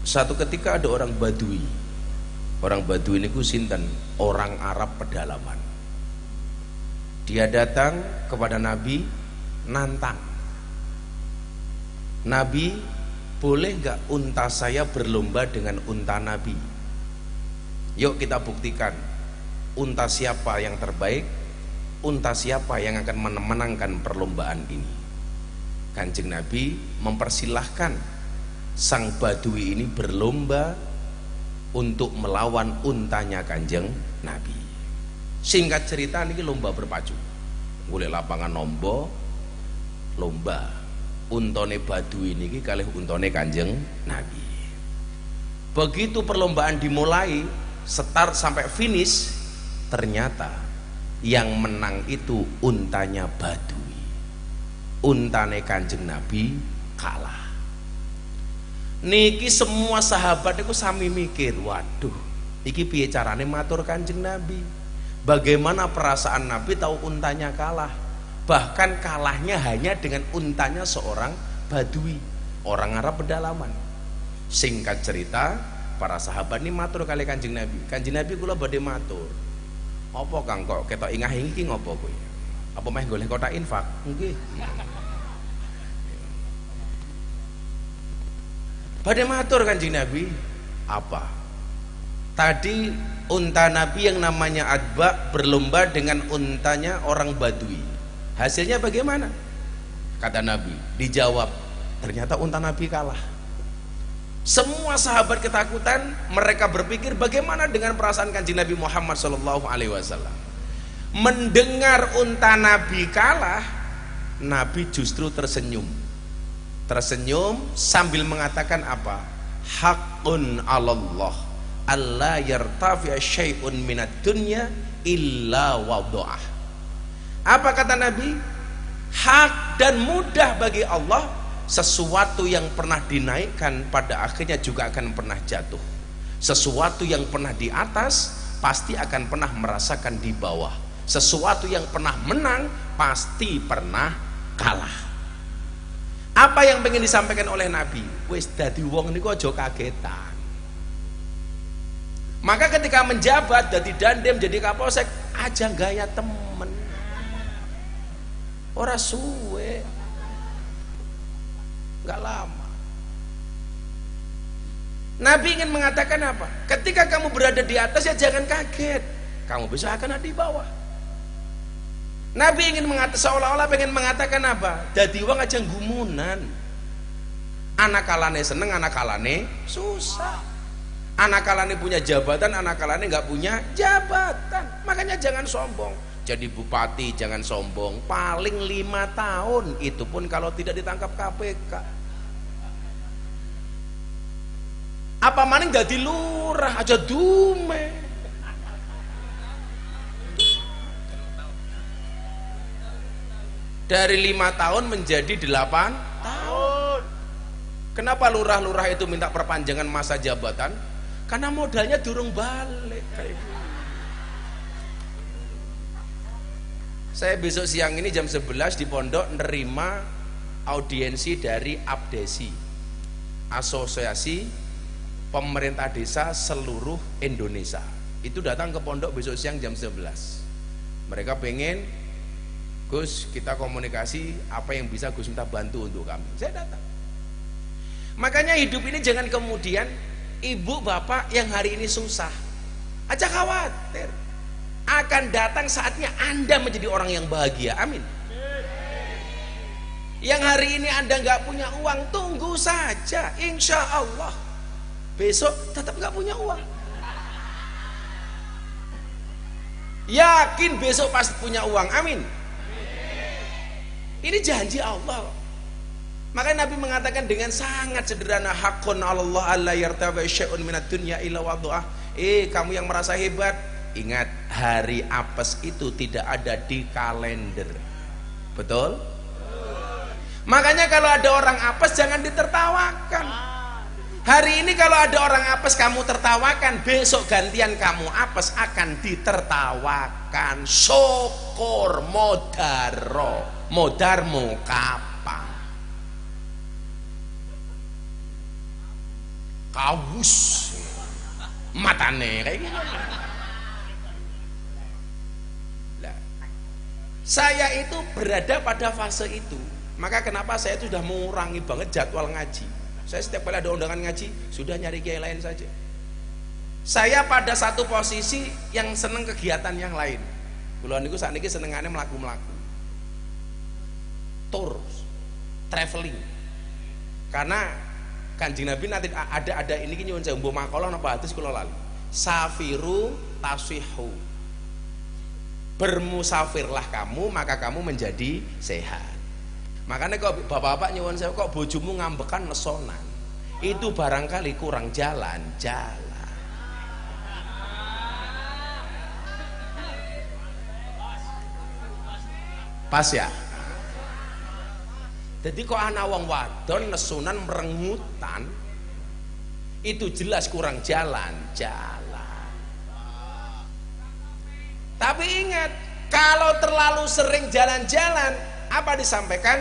Satu ketika ada orang Badui. Orang Badui ini sinten, orang Arab pedalaman. Dia datang kepada Nabi nantang. Nabi, boleh nggak unta saya berlomba dengan unta Nabi? Yuk kita buktikan unta siapa yang terbaik, unta siapa yang akan memenangkan perlombaan ini. Kanjeng Nabi mempersilahkan sang Badui ini berlomba untuk melawan untanya Kanjeng Nabi. Singkat cerita ini lomba berpacu. Golek lapangan nombo lomba. Untone Badui ini kalih untone Kanjeng Nabi. Begitu perlombaan dimulai, start sampai finish, ternyata yang menang itu untanya Badui. Untane Kanjeng Nabi kalah. Niki semua sahabat itu sami mikir, waduh, iki piye carane matur Kanjeng Nabi? Bagaimana perasaan Nabi tahu untanya kalah? Bahkan kalahnya hanya dengan untanya seorang Badui, orang Arab pedalaman. Singkat cerita, para sahabat ini matur kali Kanjeng Nabi. Kanjeng Nabi kula badhe matur. Apa Kang kok ketok ingah-ingih iki ngopo kowe? Apa meh goleh kotak infak? Nggih. Badhe matur Kanjeng Nabi, apa? Tadi unta Nabi yang namanya Adba berlomba dengan untanya orang Badui. Hasilnya bagaimana? Kata Nabi, dijawab, ternyata unta Nabi kalah. Semua sahabat ketakutan, mereka berpikir bagaimana dengan perasaan Kanjeng Nabi Muhammad SAW. Mendengar unta Nabi kalah, Nabi justru tersenyum. Tersenyum sambil mengatakan apa? Haqqun 'alallah alla yartafi'a syai'un minad dunya illa wada'ah. Apa kata Nabi? Hak dan mudah bagi Allah, sesuatu yang pernah dinaikkan pada akhirnya juga akan pernah jatuh. Sesuatu yang pernah di atas pasti akan pernah merasakan di bawah. Sesuatu yang pernah menang pasti pernah kalah. Apa yang pengen disampaikan oleh Nabi? Wis dadi wong niku aja kagetan. Maka ketika menjabat dadi Dandim, jadi Kapolsek, aja gaya temen. Ora suwe, nggak lama. Nabi ingin mengatakan apa? Ketika kamu berada di atas ya jangan kaget, kamu bisa akan ada di bawah. Nabi ingin mengatakan, seolah-olah pengen mengatakan apa? Dadi wong aja gumunan. Anak kalane seneng, anak kalane susah. Anak kalane punya jabatan, anak kalane nggak punya jabatan. Makanya jangan sombong. Jadi bupati jangan sombong, paling 5 tahun, itu pun kalau tidak ditangkap KPK. Apa maning dadi lurah aja dume. Dari 5 tahun menjadi 8 tahun. Kenapa lurah-lurah itu minta perpanjangan masa jabatan? Karena modalnya durung balik kayak gitu. Saya besok siang ini jam 11 di pondok nerima audiensi dari APDESI, Asosiasi Pemerintah Desa Seluruh Indonesia. Itu datang ke pondok besok siang jam 11. Mereka pengen, Gus, kita komunikasi, apa yang bisa Gus minta bantu untuk kami. Saya datang. Makanya hidup ini jangan kemudian ibu bapak yang hari ini susah aja khawatir. Akan datang saatnya Anda menjadi orang yang bahagia. Amin. Yang hari ini Anda nggak punya uang, tunggu saja, insya Allah besok tetap nggak punya uang. Yakin besok pasti punya uang. Amin. Ini janji Allah. Makanya Nabi mengatakan dengan sangat sederhana, haqqun 'alallah alla yartafi syai'un minad dunya illa wada'ah. Kamu yang merasa hebat, ingat, hari apes itu tidak ada di kalender. Betul? Makanya kalau ada orang apes jangan ditertawakan. Hari ini kalau ada orang apes kamu tertawakan, besok gantian kamu apes akan ditertawakan. Syukur modaro, modarmu kapan? kawus matane kayak gitu. Nah, saya itu berada pada fase itu, maka kenapa saya itu sudah mengurangi banget jadwal ngaji. Saya setiap kali ada undangan ngaji sudah nyari kiai lain saja. Saya pada satu posisi yang seneng kegiatan yang lain. Kula niku sakniki senengane mlaku-mlaku, tour, traveling. Karena Kanjeng Nabi nanti ada ini nyuwun saya mbok makalah napa hadis kula lali. Safiru tasihu. Bermusafirlah kamu maka kamu menjadi sehat. Makanya kok bapak-bapak nyuwun saya kok bojomu ngambekan lesonan. Itu barangkali kurang jalan-jalan. Pas ya. Jadi kok anak wong wadon lesunan merengutan itu jelas kurang jalan-jalan. Tapi ingat, kalau terlalu sering jalan-jalan, apa disampaikan?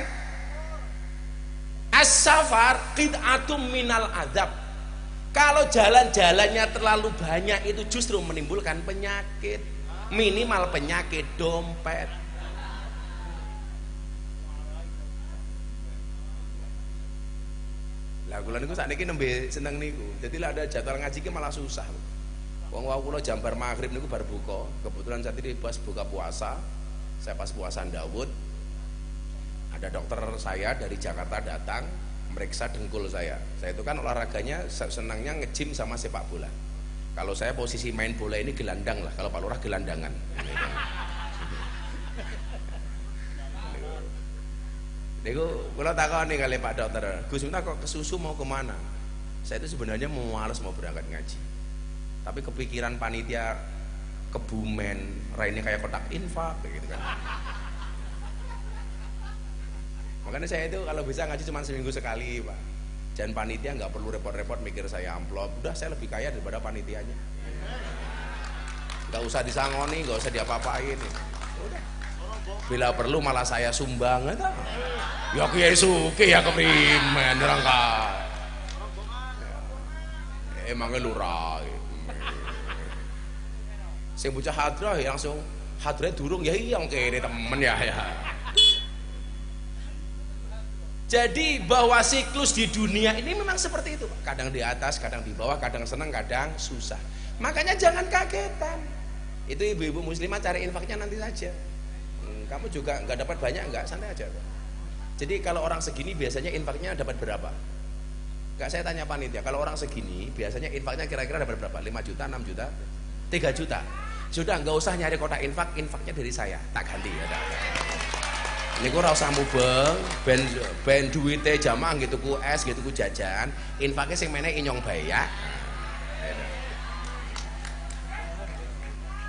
As-safar qid'atum minal adab. Kalau jalan-jalannya terlalu banyak itu justru menimbulkan penyakit. Minimal penyakit dompet. Lah kula niku sakniki nembe seneng niku. Dadi lah ada jadwal ngaji ki malah susah. Wong wau kula jam bar maghrib niku bar buka. Kebetulan saat ini pas buka puasa. Saya pas puasa Daud. Ada dokter saya dari Jakarta datang meriksa dengkul saya. Saya itu kan olahraganya senangnya nge-gym sama sepak bola. Kalau saya posisi main bola ini gelandang lah, kalau Pak Lurah gelandangan. Niku kula takoni kali Pak Dokter, Gus minta kok kesusu mau kemana? Saya itu sebenarnya mau males mau berangkat ngaji, tapi kepikiran panitia Kebumen, raine kayak kotak infak gitu kan. Makanya saya itu kalau bisa ngaji cuma seminggu sekali Pak. Dan panitia nggak perlu repot-repot mikir saya amplop, udah saya lebih kaya daripada panitianya. Nggak usah disangoni, nggak usah diapa-apain. Udah. Bila perlu malah saya sumbang eta. Ya Kiai Suki ya keprimen rangka. Emangnya lurah. Sing bocah hadrah ya langsung hadrah durung ya iya kene temen ya. Jadi bahwa siklus di dunia ini memang seperti itu, kadang di atas, kadang di bawah, kadang senang, kadang susah. Makanya jangan kagetan. Itu ibu-ibu muslimah cari infaknya nanti saja. Kamu juga nggak dapat banyak nggak, santai aja. Jadi kalau orang segini biasanya infaknya dapat berapa? Nggak, saya tanya panitia, kalau orang segini biasanya infaknya kira-kira dapat berapa? 5 juta, 6 juta, 3 juta. Sudah nggak usah nyari kotak infak, infaknya dari saya, tak ganti ya. Ini gue rasa mubeng, ben duitnya jamaah gitu ku es gitu ku jajan, infaknya sing meneh inyong bayak.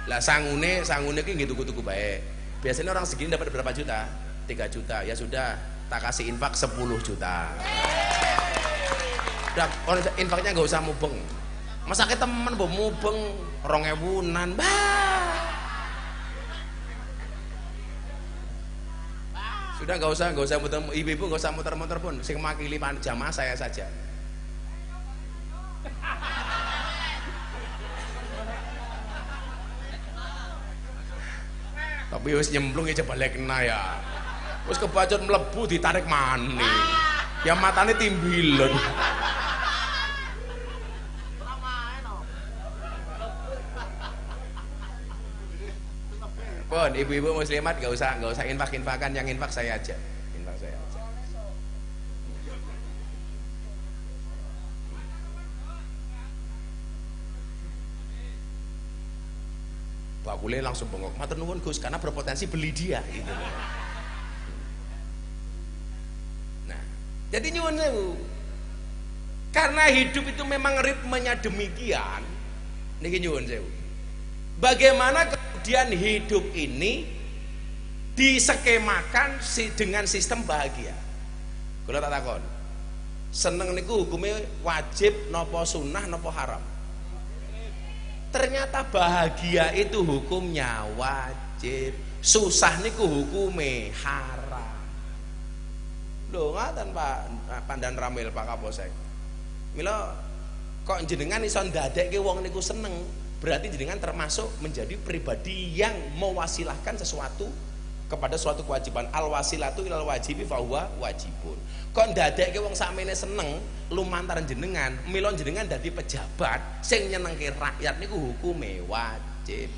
Lah sangune ki gitu ku tuku baik. Biasanya orang segini dapat berapa juta? 3 juta. Ya sudah, tak kasih infak 10 juta. Udah, infaknya nggak usah mubeng. Masa ke temen bo mubeng 2.000-an, Sudah nggak usah muter, ibu-ibu nggak usah muter-muter pun. Sing makili jamaah saya saja. Tapi wis nyemplung ya coba kena ya. Wis kebacut mlebu ditarik mani. Ya matane timbilen. Pun ibu-ibu muslimat nggak usah infak-infakan, yang infak saya aja. Infak saya aja. Bakule langsung bengok, matur nuwun Gus, karena berpotensi beli dia gitu. Nah, jadi nyuwun sewu. Karena hidup itu memang ritmenya demikian. Niki nyuwun sewu. Bagaimana kemudian hidup ini diskemakan dengan sistem bahagia? Kula tak takon. Seneng niku hukumnya wajib nopo sunnah nopo haram? Ternyata bahagia itu hukumnya wajib, susah niku hukume haram. Lho ngaten Pak Pandan Ramil Pak Kapolsek. Mila Kok jenengan iso ndadekke wong niku seneng, berarti jenengan termasuk menjadi pribadi yang mewasilahkan sesuatu kepada suatu kewajiban. Al wasilatu ilal wajibi fahuwa wajibun. Kok ndadekke wong sakmene seneng lumantaran jenengan, mila jenengan dadi pejabat sing nyenengke rakyat niku hukume wajib.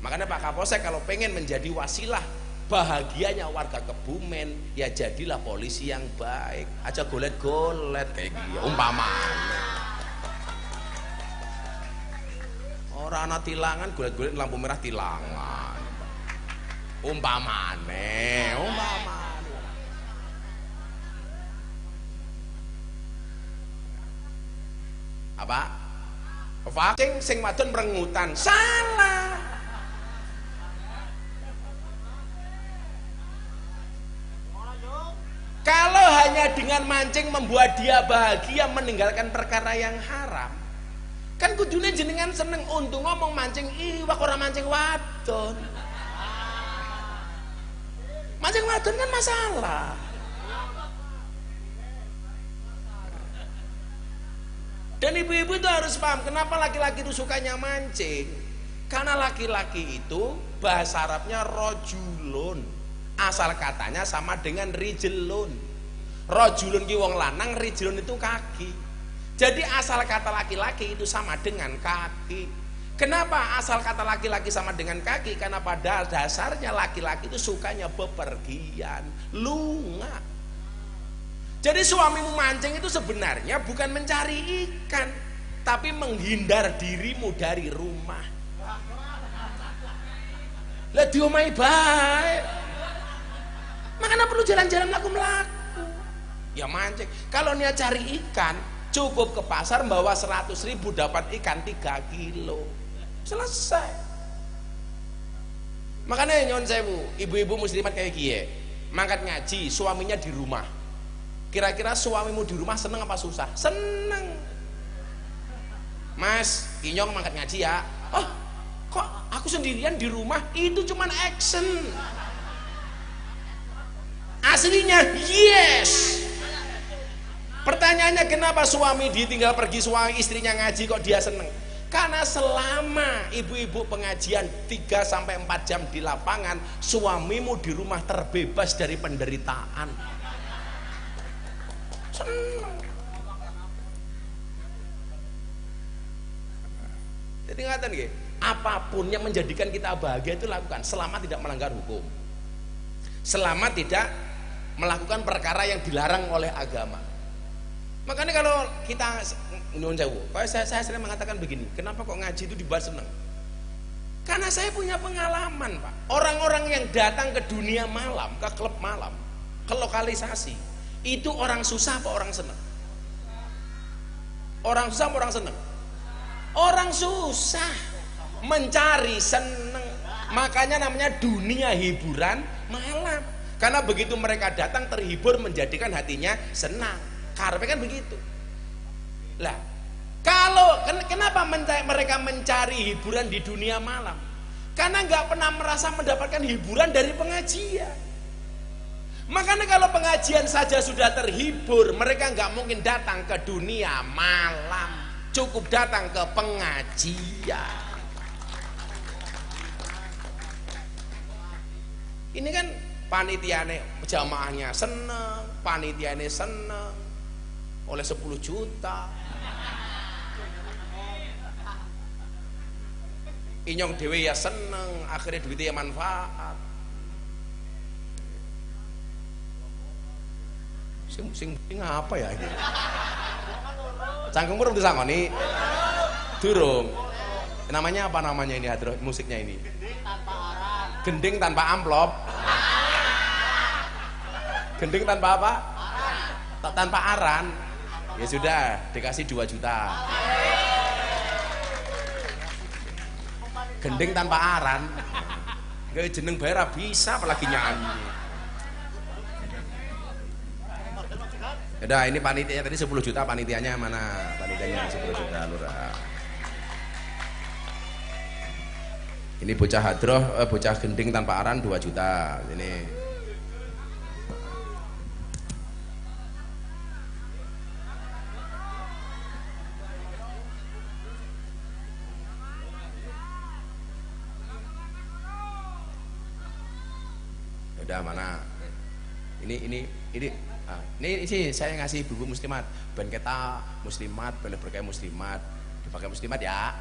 Makanya Pak Kapolsek kalau pengen menjadi wasilah bahagianya warga Kebumen, ya jadilah polisi yang baik. Aja golet-golet kayak gitu umpamanya. Orang anak tilangan golet-golet lampu merah tilangan. Umpamane. Apa? Vaksin sing wadon merengutan. Salah. Kalau hanya dengan mancing membuat dia bahagia meninggalkan perkara yang haram, kan kudune jenengan seneng. Untung ngomong mancing iwak ora mancing wadon. Mancing wadon kan masalah. Dan ibu-ibu itu harus paham kenapa laki-laki itu sukanya mancing. Karena laki-laki itu bahasa Arabnya rojulun. Asal katanya sama dengan rijlun. Rojulun ki wong lanang, rijlun itu kaki. Jadi asal kata laki-laki itu sama dengan kaki. Kenapa asal kata laki-laki sama dengan kaki? Karena pada dasarnya laki-laki itu sukanya bepergian, lunga. Jadi suamimu mancing itu sebenarnya bukan mencari ikan, tapi menghindar dirimu dari rumah. Lah diomai baik. Makanya perlu jalan-jalan laku-laku. Ya mancing. Kalau niat cari ikan, cukup ke pasar bawa 100.000 dapat ikan 3 kilo. Selesai. Makanya nyon sewu, ibu-ibu muslimat kayak gie, mangkat ngaji, suaminya di rumah. Kira-kira suamimu di rumah seneng apa susah? Seneng. Mas, Inyong mangkat ngaji ya. Oh, kok aku sendirian di rumah? Itu cuman action. Aslinya yes. Pertanyaannya kenapa suami ditinggal pergi, suami istrinya ngaji kok dia seneng? Karena selama ibu-ibu pengajian 3-4 jam di lapangan, suamimu di rumah terbebas dari penderitaan. Seneng. Jadi ngatain nggih, apapun yang menjadikan kita bahagia itu lakukan selama tidak melanggar hukum. Selama tidak melakukan perkara yang dilarang oleh agama. Makanya kalau kita nyuwun sewu, saya sering mengatakan begini, kenapa kok ngaji itu dibuat seneng? Karena saya punya pengalaman, Pak. Orang-orang yang datang ke dunia malam, ke klub malam, ke lokalisasi, itu orang susah apa orang seneng? Orang susah apa orang seneng? Orang susah mencari seneng. Makanya namanya dunia hiburan malam. Karena begitu mereka datang terhibur, menjadikan hatinya senang. Karena kan begitu. Lah, kalau kenapa mereka mencari hiburan di dunia malam? Karena nggak pernah merasa mendapatkan hiburan dari pengajian. Makanya kalau pengajian saja sudah terhibur, mereka nggak mungkin datang ke dunia malam. Cukup datang ke pengajian. Ini kan panitiane jamaahnya seneng, panitiane seneng oleh 10 juta. Inyong dewe ya seneng, akhirnya duitnya manfaat. Sing apa ya ini? Cangkemmu belum disangoni? Durung. Namanya apa namanya ini hadroh musiknya ini? Gending tanpa amplop. Gending tanpa apa? Tanpa aran. Ya sudah, dikasih 2 juta. Gending tanpa aran. Gak jeneng bayar bisa apalagi nyanyi. Udah, ini panitianya tadi 10 juta, panitianya mana? Panitianya 10 juta lurah. Ini bocah hadroh, bocah gending tanpa aran 2 juta. Ini Udah mana? Ini sih saya ngasih buku muslimat. Ben kita muslimat, ben berkah muslimat, dipakai muslimat ya.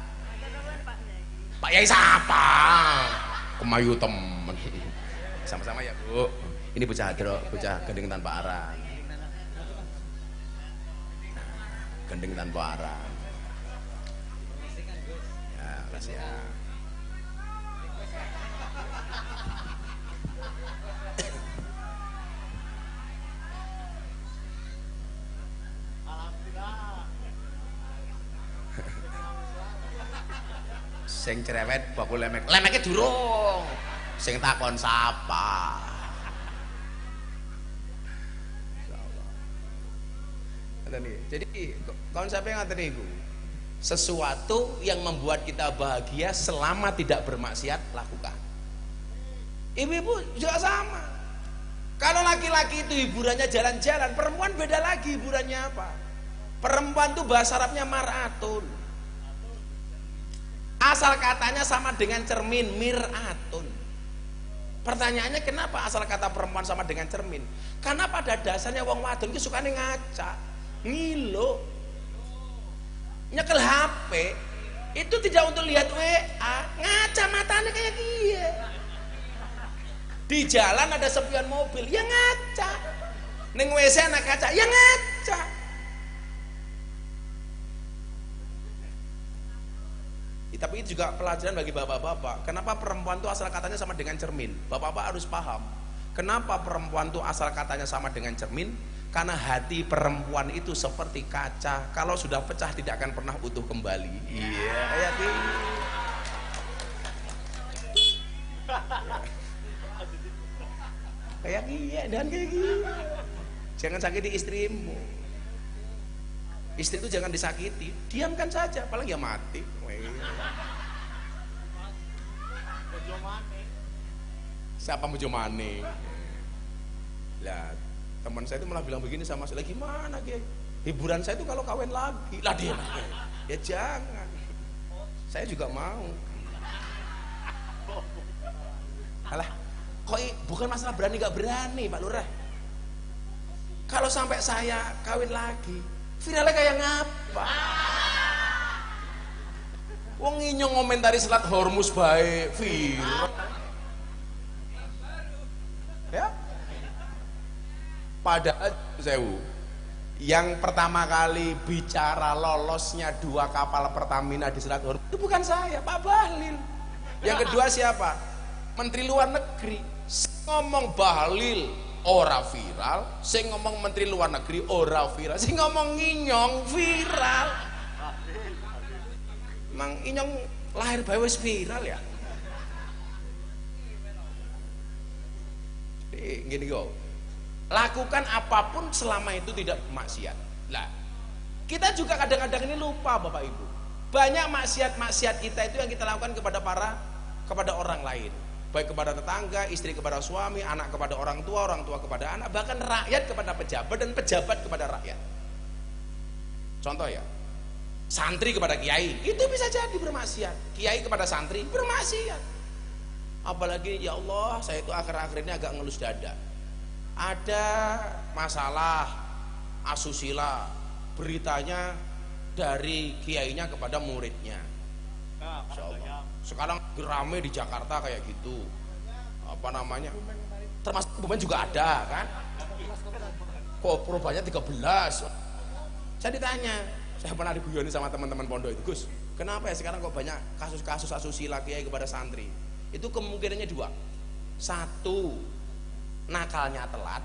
Pak Yai siapa? Kemayu temen. Sama-sama ya Bu. Ini bocah hadro, bocah gendeng tanpa arah. Gendeng tanpa arah. Ya, makasih ya. Sing cerewet bakul lemek. Lemeknya durung. Sing takon sapa. Jadi konsepnya ngaten niku. Sesuatu yang membuat kita bahagia selama tidak bermaksiat lakukan. Ibu-ibu juga sama. Kalau laki-laki itu hiburannya jalan-jalan, perempuan beda lagi hiburannya apa? Perempuan tuh bahasa Arabnya mar'atun. Asal katanya sama dengan cermin, mir'atun. Pertanyaannya kenapa asal kata perempuan sama dengan cermin? Karena pada dasarnya wong wadon itu sukanya ngaca, ngilo, nyekel HP. Itu tidak untuk lihat WA, ngaca matanya kayak dia. Di jalan ada sepion mobil, ya ngaca. Ning WC anak kaca, ya ngaca. Tapi itu juga pelajaran bagi bapak-bapak. Kenapa perempuan itu asal katanya sama dengan cermin? Bapak-bapak harus paham. Kenapa perempuan itu asal katanya sama dengan cermin? Karena hati perempuan itu seperti kaca. Kalau sudah pecah tidak akan pernah utuh kembali. Iya, kayak gitu. Kayak iya dan kayak gitu. Jangan sakiti istrimu. Istri itu jangan disakiti, diamkan saja, apalagi ya mati. Siapa mau jomane? Lah, teman saya itu malah bilang begini sama saya, gimana Kiai? Hiburan saya itu kalau kawin lagi. Lah dia, ya jangan. Saya juga mau. Alah, kok bukan masalah berani gak berani Pak Lurah. Kalau sampai saya kawin lagi, viralnya kayak ngapa? Wong inyong ngomentari selat Hormuz bae viral. Ya. Padahal sewu. Yang pertama kali bicara lolosnya 2 kapal Pertamina di Selat Hormuz itu bukan saya, Pak Bahlil. Yang kedua siapa? Menteri Luar Negeri. Ngomong Bahlil ora viral, sing ngomong Menteri Luar Negeri ora viral, sing ngomong Inyong viral. Emang Inyong lahir bae wis viral ya. Gini kok. Lakukan apapun selama itu tidak maksiat. Lah, kita juga kadang-kadang ini lupa Bapak Ibu. Banyak maksiat-maksiat kita itu yang kita lakukan kepada orang lain. Baik kepada tetangga, istri kepada suami, anak kepada orang tua kepada anak, bahkan rakyat kepada pejabat dan pejabat kepada rakyat. Contoh ya, santri kepada kiai, itu bisa jadi bermaksiat. Kiai kepada santri bermaksiat. Apalagi ya Allah, saya itu akhir-akhir ini agak ngelus dada. Ada masalah asusila, beritanya dari kiainya kepada muridnya. Insyaallah. Sekarang rame di Jakarta kayak gitu. Apa namanya? Termasuk Kebumen juga ada kan? Kok perubahannya 13? Saya ditanya, saya pernah diguyoni sama teman-teman pondok itu, Gus, kenapa ya sekarang kok banyak kasus-kasus asusila kiai kepada santri? Itu kemungkinannya 2. 1, nakalnya telat,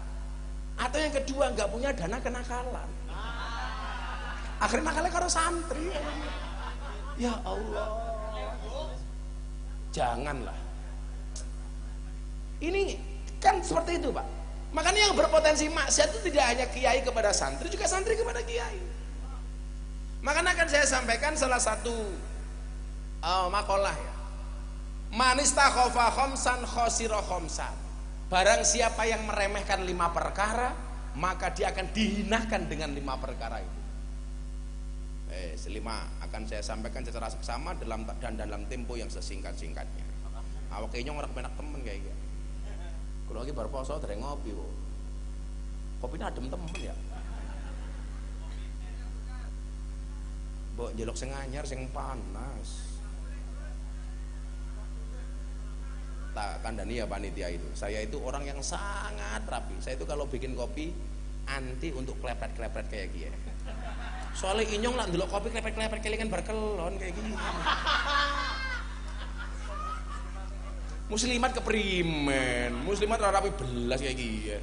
atau yang kedua nggak punya dana kenakalan. Akhirnya nakalnya karo santri. Ya Allah, janganlah. Ini kan seperti itu Pak. Makanya yang berpotensi maksiat itu tidak hanya kiai kepada santri, juga santri kepada kiai. Makanya akan saya sampaikan salah satu makalah ya. Manistakhofa khomsan khosiro khomsan. Barang siapa yang meremehkan 5 perkara, maka dia akan dihinakan dengan 5 perkara itu. 5 akan saya sampaikan secara seksama dalam tempo yang sesingkat-singkatnya. Awak inyong ora kepenak temen kayak gitu. Kalau lagi baru poso dereng ngopi kok. Kopinya adem temen ya. Mbok njeluk sing anyar sing panas. Tak kandani ya panitia itu. Saya itu orang yang sangat rapi. Saya itu kalau bikin kopi anti untuk klepret-klepret kayak gini. Soalnya inyong lah ndelok kopi klepret-klepret kelingan bar kelon kayak gini. Muslimat keprimen, muslimat ora rapi belas kayak gini.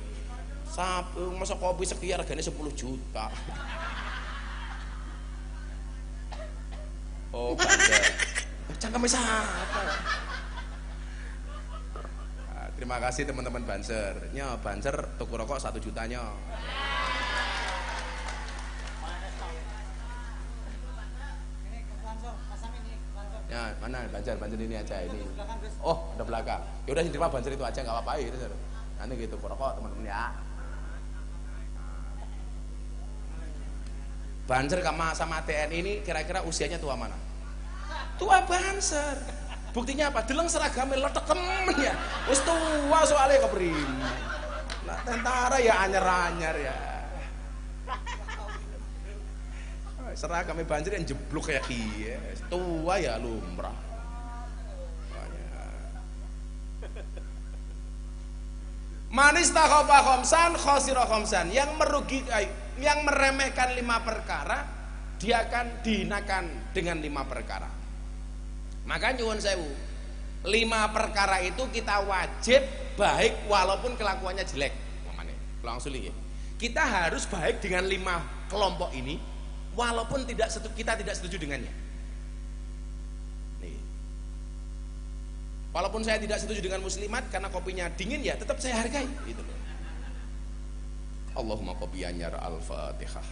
Sapu masa kopi sekian regane 10 juta. Oh, Banser. Cangkeme siapa? Terima kasih teman-teman Banser. Nya Banser tuku rokok 1 jutanya. Ya, mana Banser ini aja ini. Oh, ada belakang. Ya udah terima Banser itu aja enggak apa-apa ya. Nanti gitu rokok teman-teman ya. Banser sama TNI ini kira-kira usianya tua mana? Tua Banser. Buktinya apa? Deleng seragame letekem ya. Wis tua soalnya keprimen. Nah, tentara ya anyar-anyar ya. Seragame Banser yang jeblok kayak kiye. Tua ya lumrah. Manis takhofa khamsan khosira khamsan. Yang merugikan, yang meremehkan 5 perkara, dia akan dihinakan dengan 5 perkara. Maka nyuwun sewu, 5 perkara itu kita wajib baik walaupun kelakuannya jelek. Langsung ya. Kita harus baik dengan 5 kelompok ini walaupun kita tidak setuju dengannya. Nih. Walaupun saya tidak setuju dengan muslimat karena kopinya dingin ya tetap saya hargai itu loh. Allahumma kopiannya al-Fatihah.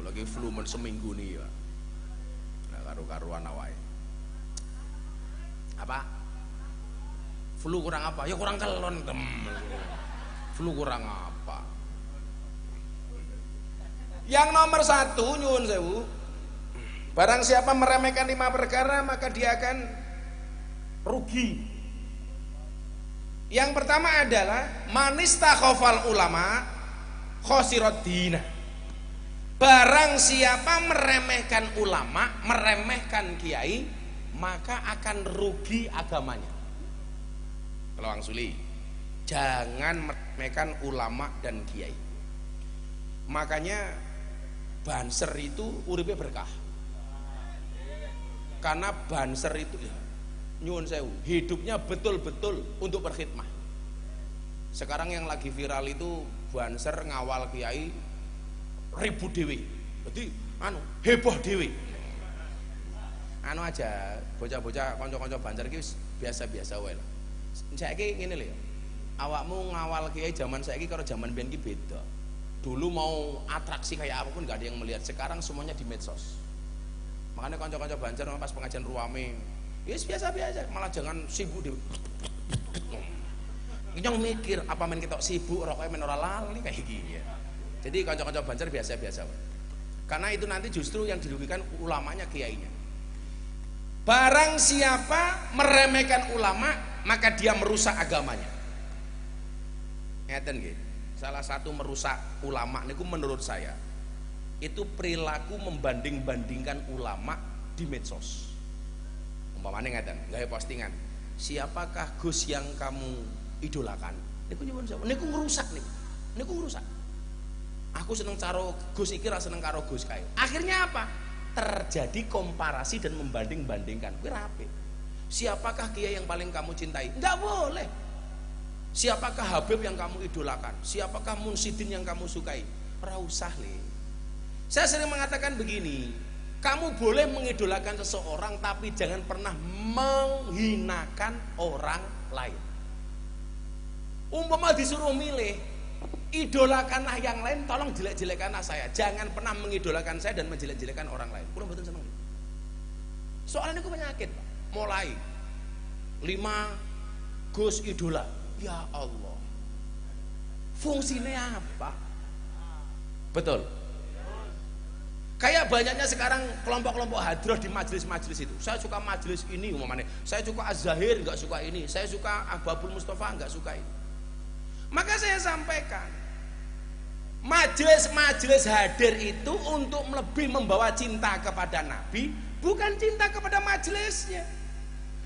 Lagi flu seminggu nih ya. Nah, karu-karuan awake. Apa? Flu kurang apa? Ya kurang kelon tem. Flu kurang apa? Yang nomor 1 nyuwun sewu. Barang siapa meremehkan 5 perkara maka dia akan rugi. Yang pertama adalah manistakhofal ulama khosirad dina. Barang siapa meremehkan ulama, meremehkan kiai, maka akan rugi agamanya. Kalau Wang Suli, jangan meremehkan ulama dan kiai. Makanya Banser itu uripe berkah. Karena Banser itu ya, nyuwun sewu, hidupnya betul-betul untuk berkhidmah. Sekarang yang lagi viral itu Banser ngawal kiai ribu dewi, jadi heboh dewi. Aja bocah-bocah konco-konco Banser ki biasa-biasa wae lah. Saiki ngene lho. Awakmu ngawal kiai zaman saiki karo zaman biyen ki beda. Dulu mau atraksi kayak apapun gak ada yang melihat. Sekarang semuanya di medsos. Makanya konco-konco Banser pas pengajian ruame, ya biasa-biasa, malah jangan sibuk dewi. Nyong mikir apa men kita sibuk rokoknya men ora lali kayak gini ya. Jadi kanca-kanca Banser biasa-biasa. Karena itu nanti justru yang dirugikan ulamanya, kiainya. Barang siapa meremehkan ulama, maka dia merusak agamanya. Ngeten nggih. Salah satu merusak ulama niku menurut saya itu perilaku membanding-bandingkan ulama di medsos. Umpamane ngeten, gawe postingan. Siapakah Gus yang kamu idolakan? Niku nyuwun sewu. Niku ngerusak niku. Niku ngerusak. Aku seneng karo Gus iki, ra seneng karo Gus kae. Akhirnya apa? Terjadi komparasi dan membanding-bandingkan. Kuwi rapi. Siapakah kiai yang paling kamu cintai? Enggak boleh. Siapakah Habib yang kamu idolakan? Siapakah Munsidin yang kamu sukai? Ora usah le. Saya sering mengatakan begini, kamu boleh mengidolakan seseorang tapi jangan pernah menghinakan orang lain. Umpama disuruh milih, idolakanlah yang lain, tolong jelek-jelekanlah saya. Jangan pernah mengidolakan saya dan menjelek-jelekan orang lain. Kula mboten seneng. Soalnya itu penyakit, Pak. Mulai 5 Gus idola, Ya Allah, fungsinya apa? Betul. Kayak banyaknya sekarang kelompok-kelompok hadroh di majelis-majelis itu. Saya suka majelis ini umpamanya, saya suka Az-Zahir nggak suka ini, saya suka Ababul Mustafa nggak suka ini. Maka saya sampaikan, majelis-majelis hadir itu untuk lebih membawa cinta kepada Nabi, bukan cinta kepada majelisnya.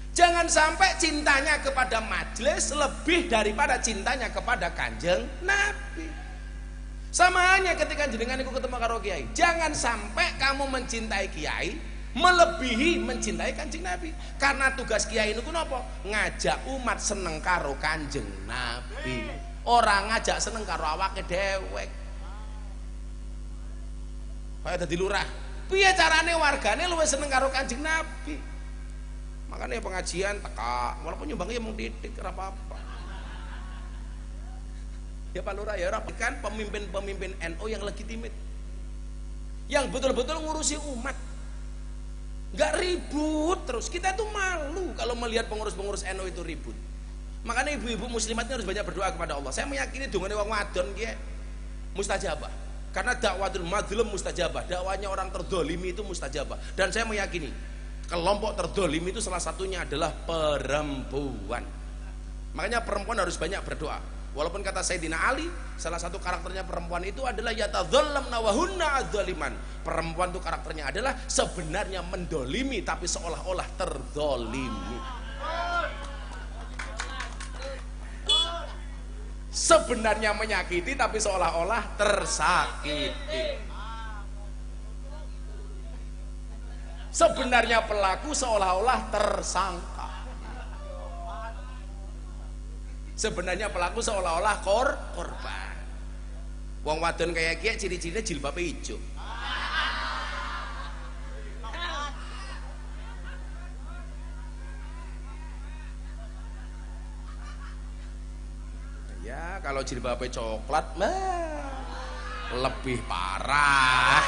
Jangan sampai cintanya kepada majelis lebih daripada cintanya kepada Kanjeng Nabi. Sama hanya ketika jenengan iku ketemu karo kiai, jangan sampai kamu mencintai kiai melebihi mencintai Kanjeng Nabi. Karena tugas kiai niku napa? Ngajak umat seneng karo Kanjeng Nabi. Orang ngajak seneng karo awake dhewek. Kaya dadi lurah, piye carane wargane luwih seneng karo Kanjeng Nabi? Makanya pengajian teka, walaupun nyumbangnya mung titik ora apa-apa. Ya Pak Lurah ya kan pemimpin-pemimpin NU yang legitimit, yang betul-betul ngurusi umat, nggak ribut terus. Kita tuh malu kalau melihat pengurus-pengurus NU itu ribut. Makanya ibu-ibu muslimatnya harus banyak berdoa kepada Allah. Saya meyakini dongane wong wadon ki mustajabah, karena dakwatul mazlum mustajabah, dakwanya orang terdolimi itu mustajabah. Dan saya meyakini kelompok terdolimi itu salah satunya adalah perempuan. Makanya perempuan harus banyak berdoa. Walaupun kata Sayyidina Ali, salah satu karakternya perempuan itu adalah yatadhallamna wa hunna adzaliman. Perempuan itu karakternya adalah sebenarnya mendolimi tapi seolah-olah terdolimi. Sebenarnya menyakiti tapi seolah-olah tersakiti. Sebenarnya pelaku seolah-olah tersangka. Sebenarnya pelaku seolah-olah korban. Wong wadon kayak kiai ciri-cirinya jilbabe ijo. Ya kalau jilbabe coklat mah lebih parah.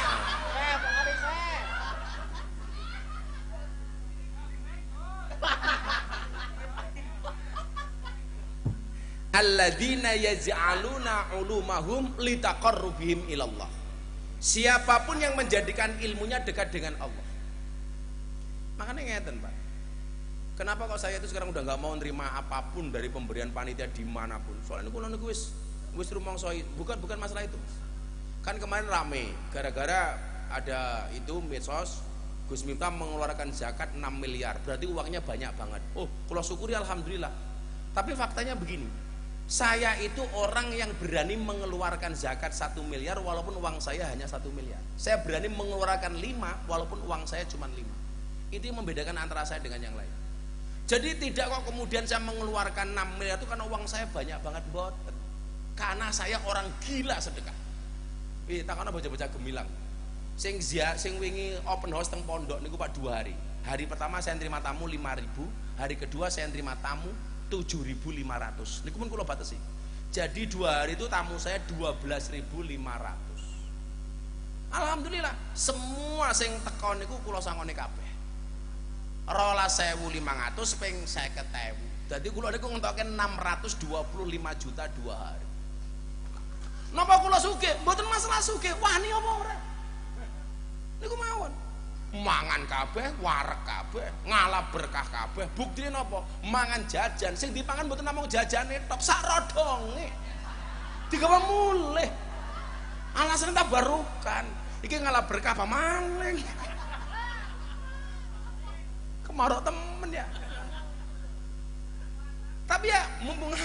Alladzina yaj'aluna ulumahum litaqarrubihim ilallah. Siapapun yang menjadikan ilmunya dekat dengan Allah. Makanya ngeten Pak, kenapa kok saya itu sekarang udah nggak mau nerima apapun dari pemberian panitia dimanapun. Soalnya kulo niku wis rumangsa, bukan masalah itu. Kan kemarin rame gara-gara ada itu medsos, Gus Miftah mengeluarkan zakat 6 miliar, berarti uangnya banyak banget. Oh, kulo syukuri alhamdulillah. Tapi faktanya begini, saya itu orang yang berani mengeluarkan zakat 1 miliar walaupun uang saya hanya 1 miliar. Saya berani mengeluarkan 5 walaupun uang saya cuma 5. Itu yang membedakan antara saya dengan yang lain. Jadi tidak kok kemudian saya mengeluarkan 6 miliar itu karena uang saya banyak banget, boten. Karena saya orang gila sedekah. Takana bocah-bocah gemilang. Sing wingi open house teng pondok niku Pak 2 hari. Hari pertama saya terima tamu 5.000, hari kedua saya terima tamu 7.500. Niku pun kula batesi. Jadi 2 hari itu tamu saya 12.500. Alhamdulillah, semua sing teko niku kula sangone kabeh. 12.500 ping 50.000. Dadi kula niku ngentokke 625 juta 2 hari. Napa kula sugih? Mboten masalah sugih, wani apa ora? Niku mawon. Mangan kabeh, wareg kabeh, ngalap berkah kabeh. Buktine napa? Mangan jajan, sing dipangan mboten namung jajane tok, sak rodonge. Digawa mulih. Alasane tabarukan. Iki ngalap berkah apa maling? Kemarok temen ya. Tapi ya mumpung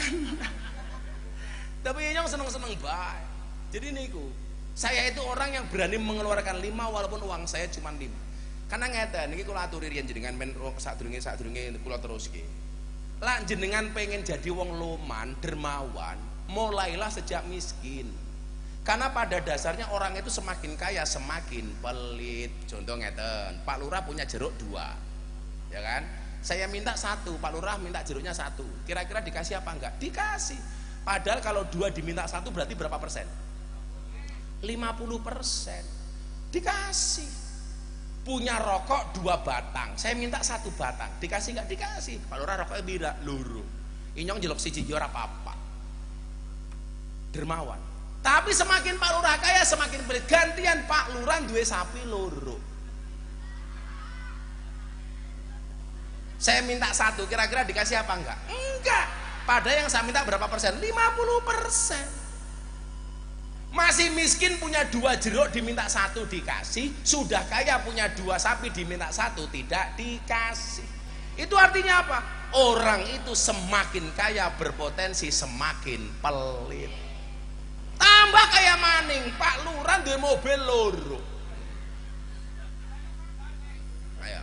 tapi yang seneng-seneng bae. Jadi niku, saya itu orang yang berani mengeluarkan 5 walaupun uang saya cuma 5. Karena ngeten niki kula aturi riyen jenengan men sadurunge kula teruske. Lah jenengan pengen jadi wong loman, dermawan, mulailah sejak miskin. Karena pada dasarnya orang itu semakin kaya semakin pelit. Contoh ngeten, Pak Lurah punya jeruk 2. Ya kan? Saya minta 1, Pak Lurah minta jeruknya 1. Kira-kira dikasih apa enggak? Dikasih. Padahal kalau 2 diminta 1 berarti berapa persen? 50%. Dikasih. Punya rokok 2 batang, saya minta 1 batang, dikasih nggak? Dikasih. Pak Lurah rokoknya bira luru. Inyong jelok siji ora apa-apa. Dermawan. Tapi semakin Pak Lurah kaya semakin pelit. Gantian Pak Lurah duwe sapi loro. Saya minta satu, kira-kira dikasih apa enggak? Enggak. Padahal yang saya minta berapa persen? 50%. Masih miskin punya 2 jeruk diminta 1 dikasih, sudah kaya punya 2 sapi diminta 1 tidak dikasih. Itu artinya apa? Orang itu semakin kaya berpotensi semakin pelit. Tambah kaya maning, Pak Lurah duwe mobil loro. Ayo.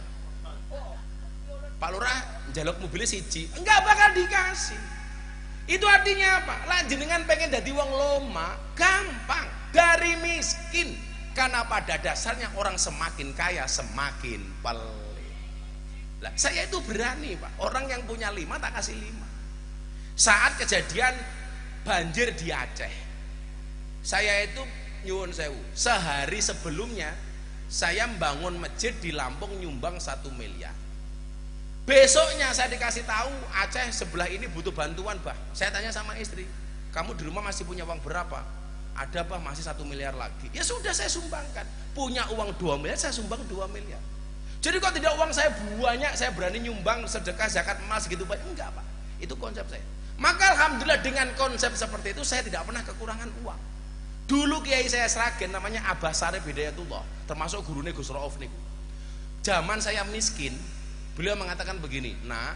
Pak Lurah njaluk mobil siji, enggak bakal dikasih. Itu artinya apa? Lah jenengan pengen dadi wong loma, gampang. Dari miskin. Karena pada dasarnya orang semakin kaya semakin pelit. Lah saya itu berani, Pak. Orang yang punya 5 tak kasih 5. Saat kejadian banjir di Aceh, saya itu nyuwun sewu, sehari sebelumnya saya membangun masjid di Lampung nyumbang 1 miliar. Besoknya saya dikasih tahu Aceh sebelah ini butuh bantuan, Bah. Saya tanya sama istri, kamu di rumah masih punya uang berapa? Ada, Bah, masih 1 miliar lagi. Ya sudah, saya sumbangkan. Punya uang 2 miliar, saya sumbang 2 miliar. Jadi kok tidak uang saya banyak, saya berani nyumbang sedekah zakat emas gitu banyak? Enggak, Pak. Itu konsep saya. Maka alhamdulillah dengan konsep seperti itu saya tidak pernah kekurangan uang. Dulu kiai saya Sragen namanya Abah Sarif Hidayatullah, termasuk gurunya Gus Rauf niku. Zaman saya miskin, beliau mengatakan begini, nak,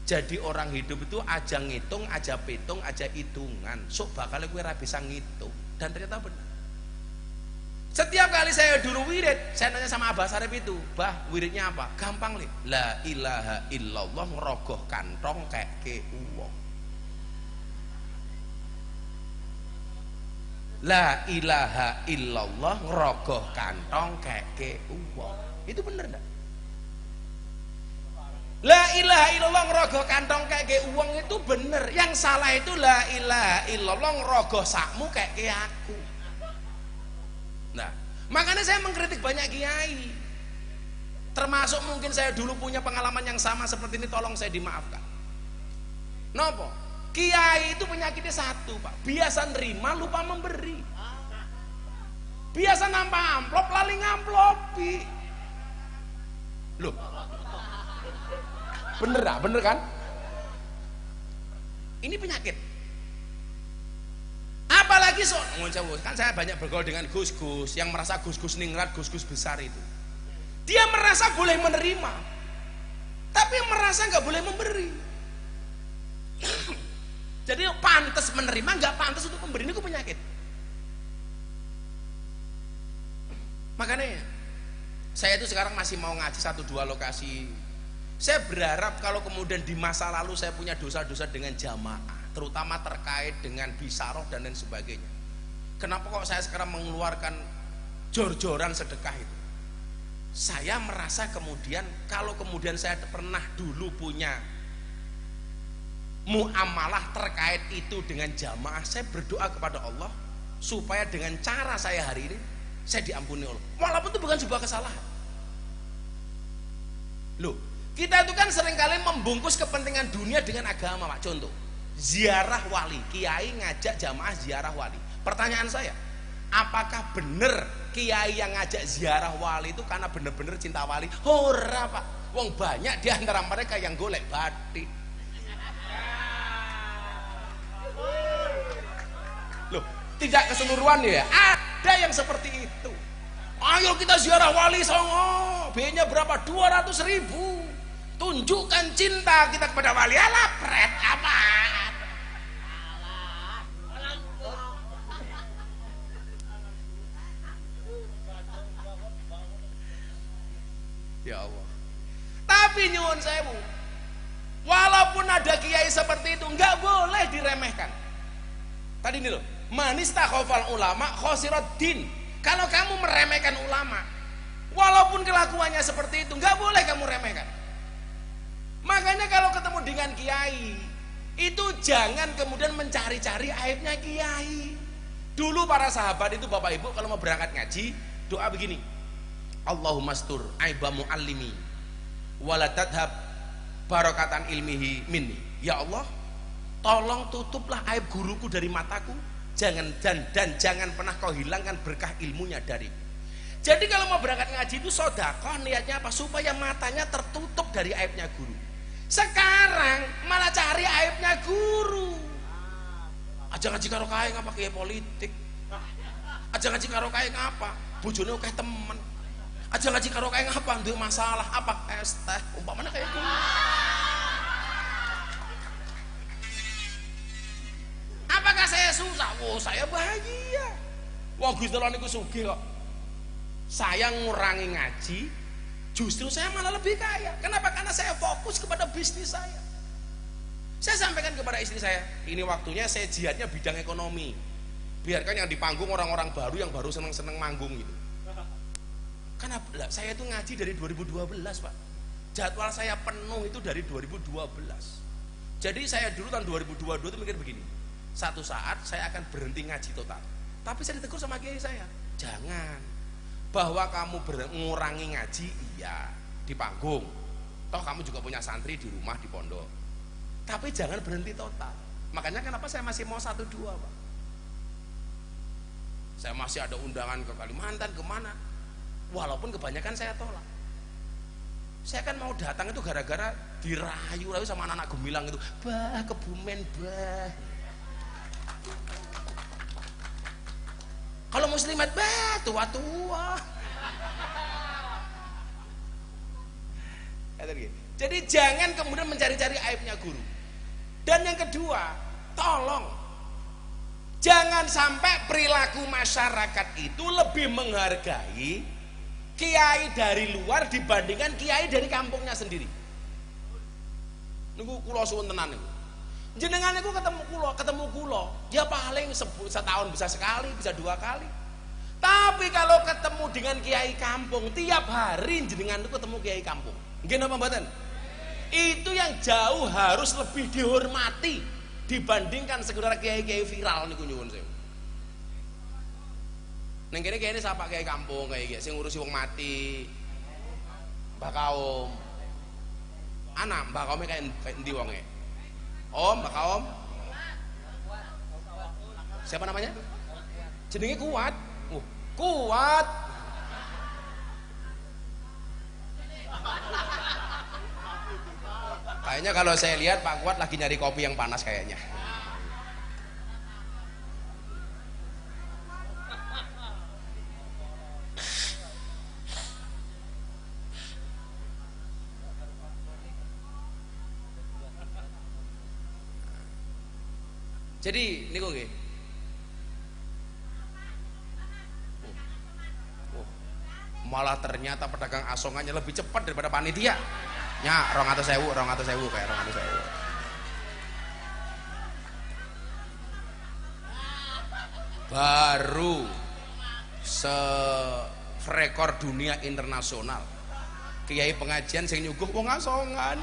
jadi orang hidup itu aja ngitung, aja pitung, aja hitungan, sok bakal gue ra bisa ngitung. Dan ternyata benar. Setiap kali saya dulu wirid, saya nanya sama Abah Sarif itu, Bah, wiridnya apa? Gampang, Lip. La ilaha illallah ngerogoh kantong kayak ke uang. La ilaha illallah ngerogoh kantong kayak ke uang. Itu benar enggak? La ilaha illallah ngerogoh kantong kayak uang itu bener. Yang salah itu la ilaha illallah ngerogoh sakmu kayak aku. Nah, makanya saya mengkritik banyak kiai. Termasuk mungkin saya dulu punya pengalaman yang sama seperti ini, tolong saya dimaafkan. Nopo? Kiai itu penyakitnya satu, Pak. Biasa nerima lupa memberi. Biasa nampak amplop lali ngamplopi. Loh, bener kan? Ini penyakit. Apalagi kan saya banyak bergaul dengan gus-gus yang merasa gus-gus ningrat, gus-gus besar itu. Dia merasa boleh menerima, tapi merasa nggak boleh memberi. Jadi pantas menerima, nggak pantas untuk memberi. Ini penyakit. Makanya saya itu sekarang masih mau ngaji 1-2 lokasi. Saya berharap kalau kemudian di masa lalu saya punya dosa-dosa dengan jamaah, terutama terkait dengan bisaroh dan lain sebagainya. Kenapa kok saya sekarang mengeluarkan jor-joran sedekah itu? Saya merasa kemudian kalau kemudian saya pernah dulu punya muamalah terkait itu dengan jamaah, saya berdoa kepada Allah supaya dengan cara saya hari ini saya diampuni Allah, walaupun itu bukan sebuah kesalahan. Loh, kita itu kan seringkali membungkus kepentingan dunia dengan agama, Pak. Contoh, ziarah wali, kiai ngajak jamaah ziarah wali. Pertanyaan saya, apakah benar kiai yang ngajak ziarah wali itu karena benar-benar cinta wali? Ora, Pak. Wong banyak di antara mereka yang golek batik. Loh, tidak keseluruhan ya, ada yang seperti itu. Ayo kita ziarah wali songo, biayanya berapa? 200.000. Tunjukkan cinta kita kepada wali. Alah, pret apa? Ya Allah. Tapi nyuwun sewu, walaupun ada kiai seperti itu, nggak boleh diremehkan. Tadi ini loh, manistakhofal ulama khosirat din. Kalau kamu meremehkan ulama, walaupun kelakuannya seperti itu, nggak boleh kamu remehkan. Makanya kalau ketemu dengan kiai, itu jangan kemudian mencari-cari aibnya kiai. Dulu para sahabat itu, Bapak Ibu, kalau mau berangkat ngaji, doa begini, Allahumma stur aiba muallimi wala tadhab barakatan ilmihi minni. Ya Allah, tolong tutuplah aib guruku dari mataku, dan jangan pernah kau hilangkan berkah ilmunya dari. Jadi kalau mau berangkat ngaji itu sedekah, niatnya apa? Supaya matanya tertutup dari aibnya guru. Sekarang malah cari aibnya guru. Aja ngaji karo kae ngapa kiai politik. Aja ngaji karo kae ngapa? Bojone akeh temen. Aja ngaji karo kae ngapa? Duwe masalah apa? Es teh umpamanya kayak gitu. Apakah saya susah? Oh, saya bahagia. Wong Gusti Allah niku sugih kok. Saya ngurangi ngaji, justru saya malah lebih kaya. Kenapa? Karena saya fokus kepada bisnis saya. Saya sampaikan kepada istri saya, ini waktunya saya jihadnya bidang ekonomi. Biarkan yang di panggung orang-orang baru yang baru seneng-seneng manggung gitu. Karena saya itu ngaji dari 2012, Pak. Jadwal saya penuh itu dari 2012. Jadi saya dulu tahun 2022 itu mikir begini, satu saat saya akan berhenti ngaji total. Tapi saya ditegur sama kiai saya, jangan. Bahwa kamu mengurangi ngaji, iya, di panggung. Toh kamu juga punya santri di rumah, di pondok. Tapi jangan berhenti total. Makanya kenapa saya masih mau 1-2, Pak. Saya masih ada undangan ke Kalimantan, kemana. Walaupun kebanyakan saya tolak. Saya kan mau datang itu gara-gara dirayu-rayu sama anak-anak gemilang itu. Bah, Kebumen, bah. Kalau muslimat, bah, tua-tua. Jadi jangan kemudian mencari-cari aibnya guru. Dan yang kedua, tolong jangan sampai perilaku masyarakat itu lebih menghargai kiai dari luar dibandingkan kiai dari kampungnya sendiri. Niku kula suwun tenan niku. Jenengan niku ketemu kula, ya paling setahun bisa sekali, bisa 2 kali. Tapi kalau ketemu dengan kiai kampung, tiap hari jenengan itu ketemu kiai kampung. Nggih napa mboten? Itu yang jauh harus lebih dihormati dibandingkan sekedar kiai-kiai viral niku nyuwun sewu. Ning kene kiai sapa kiai kampung kayak sing ngurusi wong mati. Mbah Kaum. Anak Mbah Kaume kayak endi wonge? Om, Mbah Kaum. Siapa namanya? Jenenge Kuat. Kuat. Kayaknya kalau saya lihat Pak Kuat lagi nyari kopi yang panas kayaknya. Jadi niku nggih. Malah ternyata pedagang asongannya lebih cepat daripada panitia. Nya 200.000 kayak 200.000. Baru rekor dunia internasional. Kiai pengajian sing nyuguh wong asongan.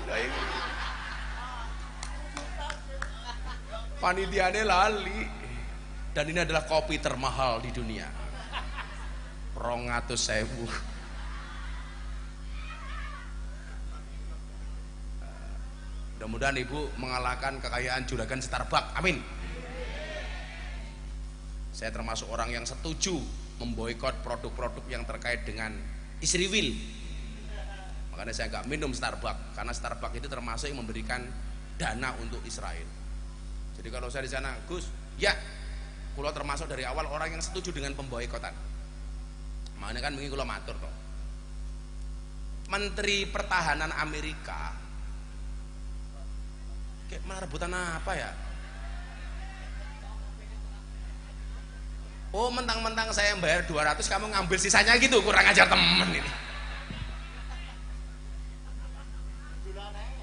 Panitiane lali. Dan ini adalah kopi termahal di dunia. 200.000. Mudah-mudahan ibu mengalahkan kekayaan juragan Starbucks. Amin. Saya termasuk orang yang setuju memboikot produk-produk yang terkait dengan Israel. Makanya saya nggak minum Starbucks karena Starbucks itu termasuk yang memberikan dana untuk Israel. Jadi kalau saya di sana, Gus, ya, kulo termasuk dari awal orang yang setuju dengan pemboikotan. Makanya kan begini kulo matur toh. Menteri Pertahanan Amerika kayak mana rebutan apa ya? Oh, mentang-mentang saya yang bayar 200 kamu ngambil sisanya gitu, kurang ajar temen ini.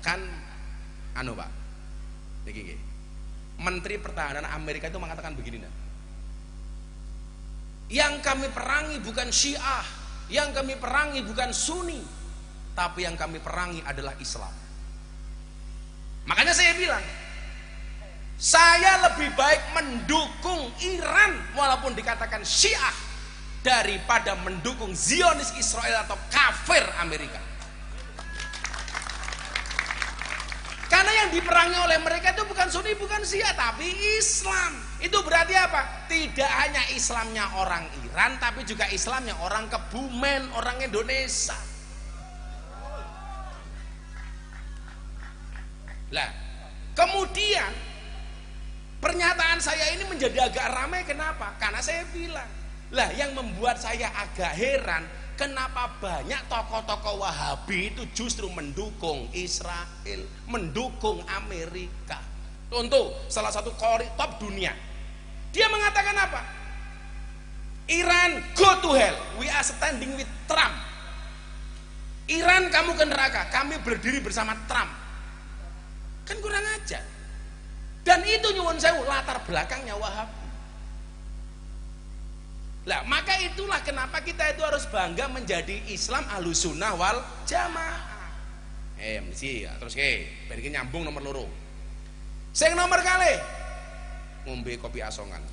Kan anu Pak. Niki. Menteri Pertahanan Amerika itu mengatakan begini nah. Yang kami perangi bukan Syiah, yang kami perangi bukan Sunni, tapi yang kami perangi adalah Islam. Makanya saya bilang, saya lebih baik mendukung Iran walaupun dikatakan Syiah daripada mendukung Zionis Israel atau kafir Amerika. Karena yang diperangi oleh mereka itu bukan Sunni, bukan Syiah, tapi Islam. Itu berarti apa? Tidak hanya Islamnya orang Iran, tapi juga Islamnya orang Kebumen, orang Indonesia. Lah, kemudian pernyataan saya ini menjadi agak ramai, kenapa? Karena saya bilang, lah yang membuat saya agak heran, kenapa banyak tokoh-tokoh Wahabi itu justru mendukung Israel, mendukung Amerika. Contoh, salah satu qori top dunia, dia mengatakan apa? Iran go to hell, we are standing with Trump. Iran kamu ke neraka, kami berdiri bersama Trump. Kan kurang ajar. Dan itu nyuwun sewu latar belakangnya Wahabi. Lah, maka itulah kenapa kita itu harus bangga menjadi Islam Ahlussunnah wal Jamaah. Mesti ya, terus ben iki nyambung nomor loro. Sing nomor kali ngombe kopi asongan.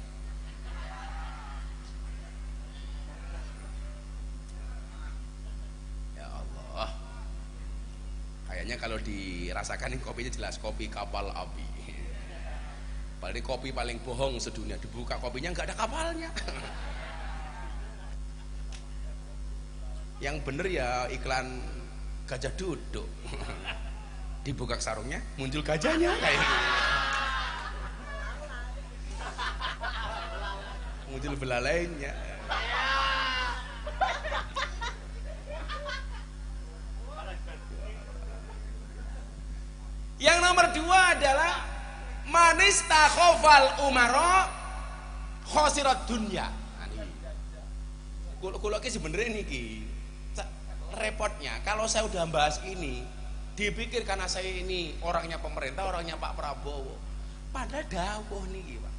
Ya Allah. Kayaknya kalau dirasakan ini kopinya jelas kopi kapal api. Padahal kopi paling bohong sedunia, dibuka kopinya nggak ada kapalnya. Yang bener ya iklan gajah duduk. Dibuka sarungnya muncul gajahnya kayak gitu. Muncul belalainya. Yang nomor dua adalah manis takhofal umaro khosirat dunya. Kulo ki sebenarnya niki repotnya kalau saya udah bahas ini dipikir karena saya ini orangnya pemerintah, orangnya Pak Prabowo, padahal dawuh niki Pak.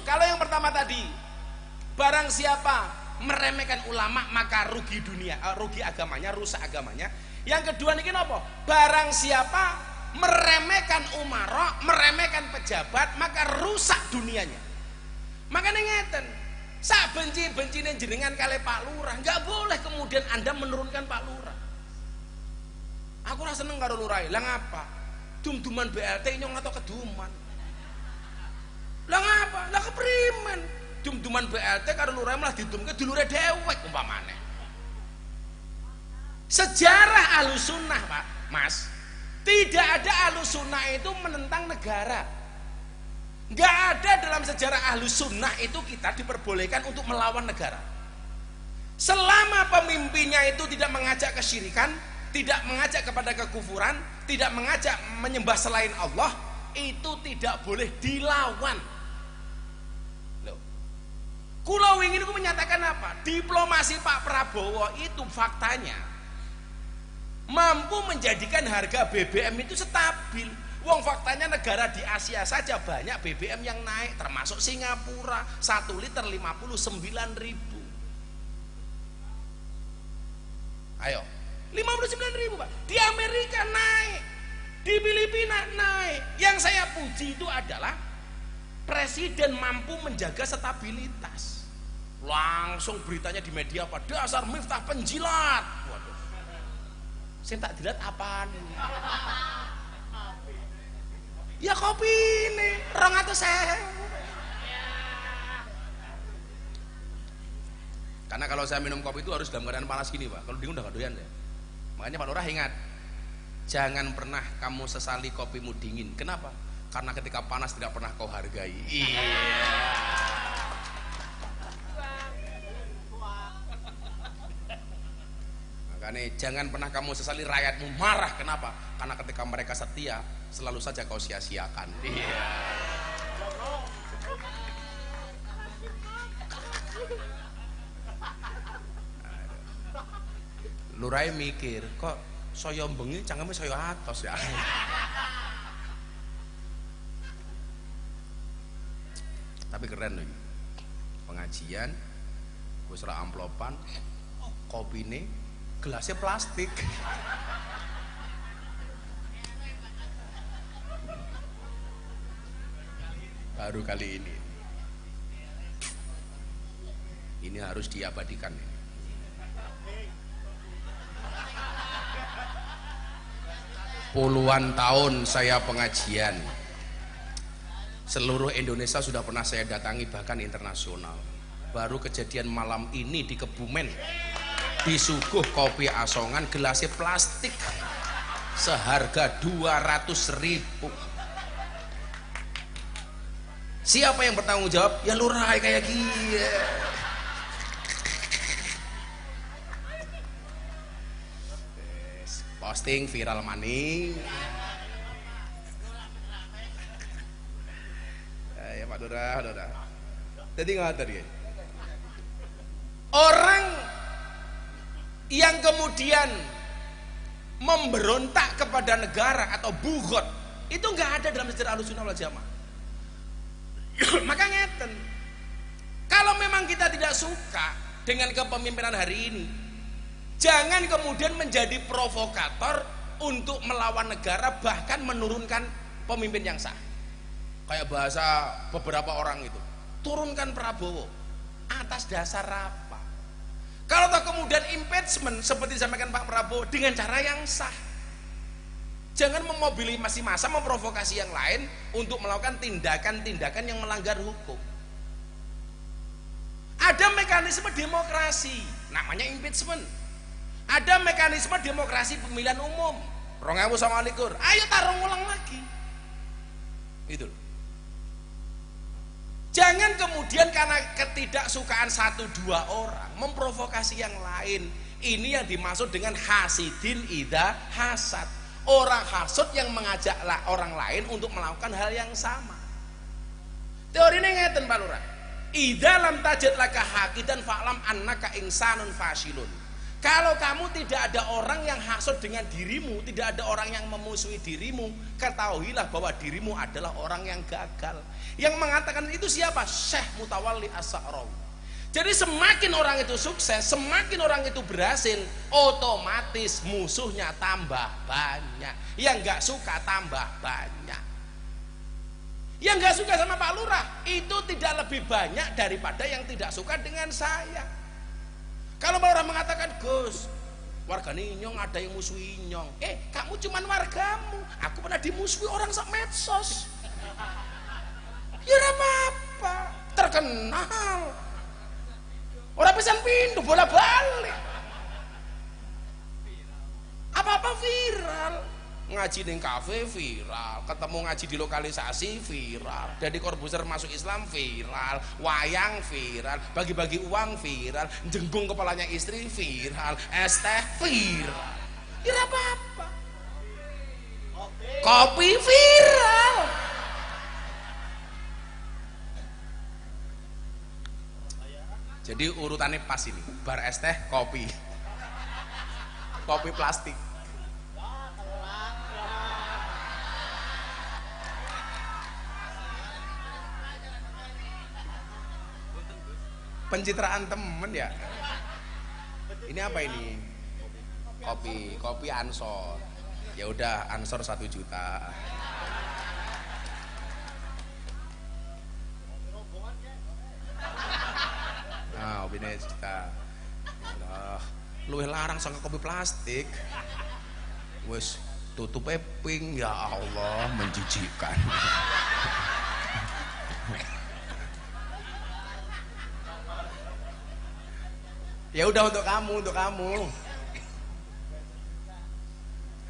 Kalau yang pertama tadi, barang siapa meremehkan ulama maka rugi dunia, rugi agamanya, rusak agamanya. Yang kedua niki napa? Barang siapa meremehkan umara, meremehkan pejabat maka rusak dunianya. Makanya ngeten, sak benci-bencine jenengan kali Pak Lurah, nggak boleh kemudian Anda menurunkan Pak Lurah. Aku rasa seneng karo Lurah, lah ngapa? Dum-duman BLT nyong atau keduman? Lah ngapa? Lah keprimen? Dum-duman BLT karo Lurah malah didumke dulure dewek umpamane. Sejarah Ahlussunnah Pak, Mas, tidak ada Ahlussunnah itu menentang negara. Nggak ada dalam sejarah Ahlussunnah itu kita diperbolehkan untuk melawan negara. Selama pemimpinnya itu tidak mengajak kesyirikan, tidak mengajak kepada kekufuran, tidak mengajak menyembah selain Allah, itu tidak boleh dilawan. Loh, kulo ingin menyatakan apa? Diplomasi Pak Prabowo itu faktanya mampu menjadikan harga BBM itu stabil. Wong faktanya negara di Asia saja banyak BBM yang naik, termasuk Singapura, 1 liter 59.000. Ayo, 59.000 Pak. Di Amerika naik, di Filipina naik. Yang saya puji itu adalah presiden mampu menjaga stabilitas. Langsung beritanya di media apa? Dasar Miftah penjilat. Waduh, saya tak jilat apaan ini? Ya kopi ini, 200.000. Karena kalau saya minum kopi itu harus dalam keadaan panas gini Pak. Kalau dingin udah gak doyan ya. Makanya Pak Lurah ingat, jangan pernah kamu sesali kopimu dingin. Kenapa? Karena ketika panas tidak pernah kau hargai. Iya. Makanya jangan pernah kamu sesali rakyatmu marah. Kenapa? Karena ketika mereka setia, selalu saja kau sia-siakan. Iya. Lurai mikir, kok saya bengi cangkeme saya atos ya. Tapi keren loh. Pengajian wis ora amplopan, kopine gelasnya plastik. Baru kali ini. Ini harus diabadikan. Puluhan tahun saya pengajian, seluruh Indonesia sudah pernah saya datangi, bahkan internasional. Baru kejadian malam ini di Kebumen, disuguh kopi asongan gelasnya plastik seharga 200.000. Siapa yang bertanggung jawab? Ya lurah kayak gini. Posting viral maning. Ya Pak Lurah. Jadi ngatur ya. Orang yang kemudian memberontak kepada negara atau bugot itu nggak ada dalam sejarah Ahlussunnah wal Jamaah. Maka ngeten, kalau memang kita tidak suka dengan kepemimpinan hari ini, jangan kemudian menjadi provokator untuk melawan negara, bahkan menurunkan pemimpin yang sah. Kayak bahasa beberapa orang itu, turunkan Prabowo atas dasar apa? Kalau toh kemudian impeachment seperti disampaikan Pak Prabowo dengan cara yang sah, jangan memobilisasi massa, memprovokasi yang lain untuk melakukan tindakan-tindakan yang melanggar hukum. Ada mekanisme demokrasi, namanya impeachment. Ada mekanisme demokrasi pemilihan umum. 2009, ayo tarung ulang lagi. Itu. Jangan kemudian karena ketidaksukaan 1-2 orang memprovokasi yang lain. Ini yang dimaksud dengan hasidin idza hasad. Orang hasud yang mengajak orang lain untuk melakukan hal yang sama. Teori ini ngeten Pak Lurah. Idza lam tajid laka haqidan fa'lam annaka insanun fasilun. Kalau kamu tidak ada orang yang hasud dengan dirimu, tidak ada orang yang memusuhi dirimu, ketahuilah bahwa dirimu adalah orang yang gagal. Yang mengatakan itu siapa? Syekh Mutawalli As-Sa'rawi. Jadi semakin orang itu sukses, semakin orang itu berhasil, otomatis musuhnya tambah banyak. Yang nggak suka tambah banyak. Yang nggak suka sama Pak Lurah itu tidak lebih banyak daripada yang tidak suka dengan saya. Kalau orang mengatakan, Gus, warga Inyong ada yang musuhi Inyong. Kamu cuman wargamu. Aku pernah dimusuhi orang sak medsos. Ya apa-apa, terkenal. Orang pisan pindu bola balik. Apa-apa viral. Ngaji di kafe viral, ketemu ngaji di lokalisasi viral, jadi korbuser masuk Islam viral, wayang viral, bagi-bagi uang viral, jenggung kepalanya istri viral, es teh viral. Ya apa-apa. Kopi viral. Jadi urutannya pas ini, bar es teh, kopi plastik. Pencitraan temen ya. Ini apa ini? Kopi Ansor. Ya udah, Ansor 1 juta. Nah, opine juta. Allah, luwih larang saka kopi plastik. Wes tutupe pink, ya Allah, menjijikkan. Ya udah untuk kamu.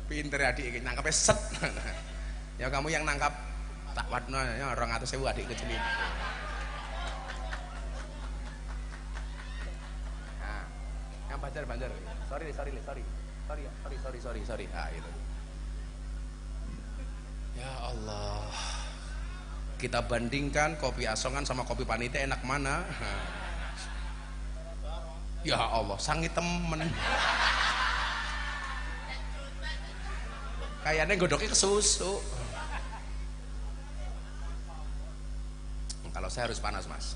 Pinter adik iki nangkape set. Ya kamu yang nangkap tak wadno ya 200.000 adik kecil ini. Nah, yang banjar. Sorry. Ah itu. Ya Allah. Kita bandingkan kopi asongan sama kopi panitia enak mana? Ya Allah, sangi temen. Kayaknya godoknya ke susu. Kalau saya harus panas mas.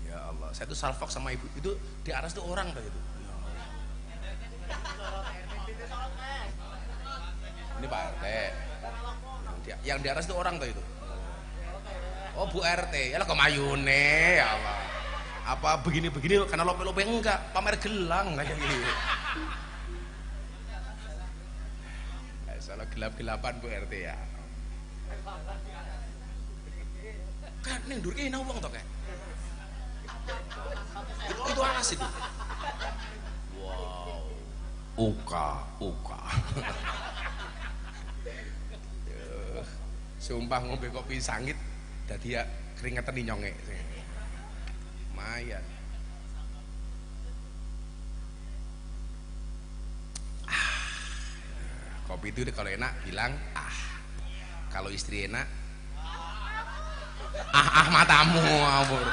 Ya Allah, saya tuh salfok sama ibu itu di aras tuh orang tuh itu. Ini Pak RT. Yang di atas tuh orang tuh itu. Oh Bu RT, ya lah kemayune ya Allah. Apa begini karena lope-lope enggak pamer gelang kayak gini. Salah gelap-gelapan Bu RT ya. Kan ning ndur ki enak wong to kan. Itu alas itu. Wow. Uka. Sumpah ngombe kopi sangit dadi ya keringetan nyonge. Lumayan. Kopi itu kalau enak bilang kalau istri enak matamu amur.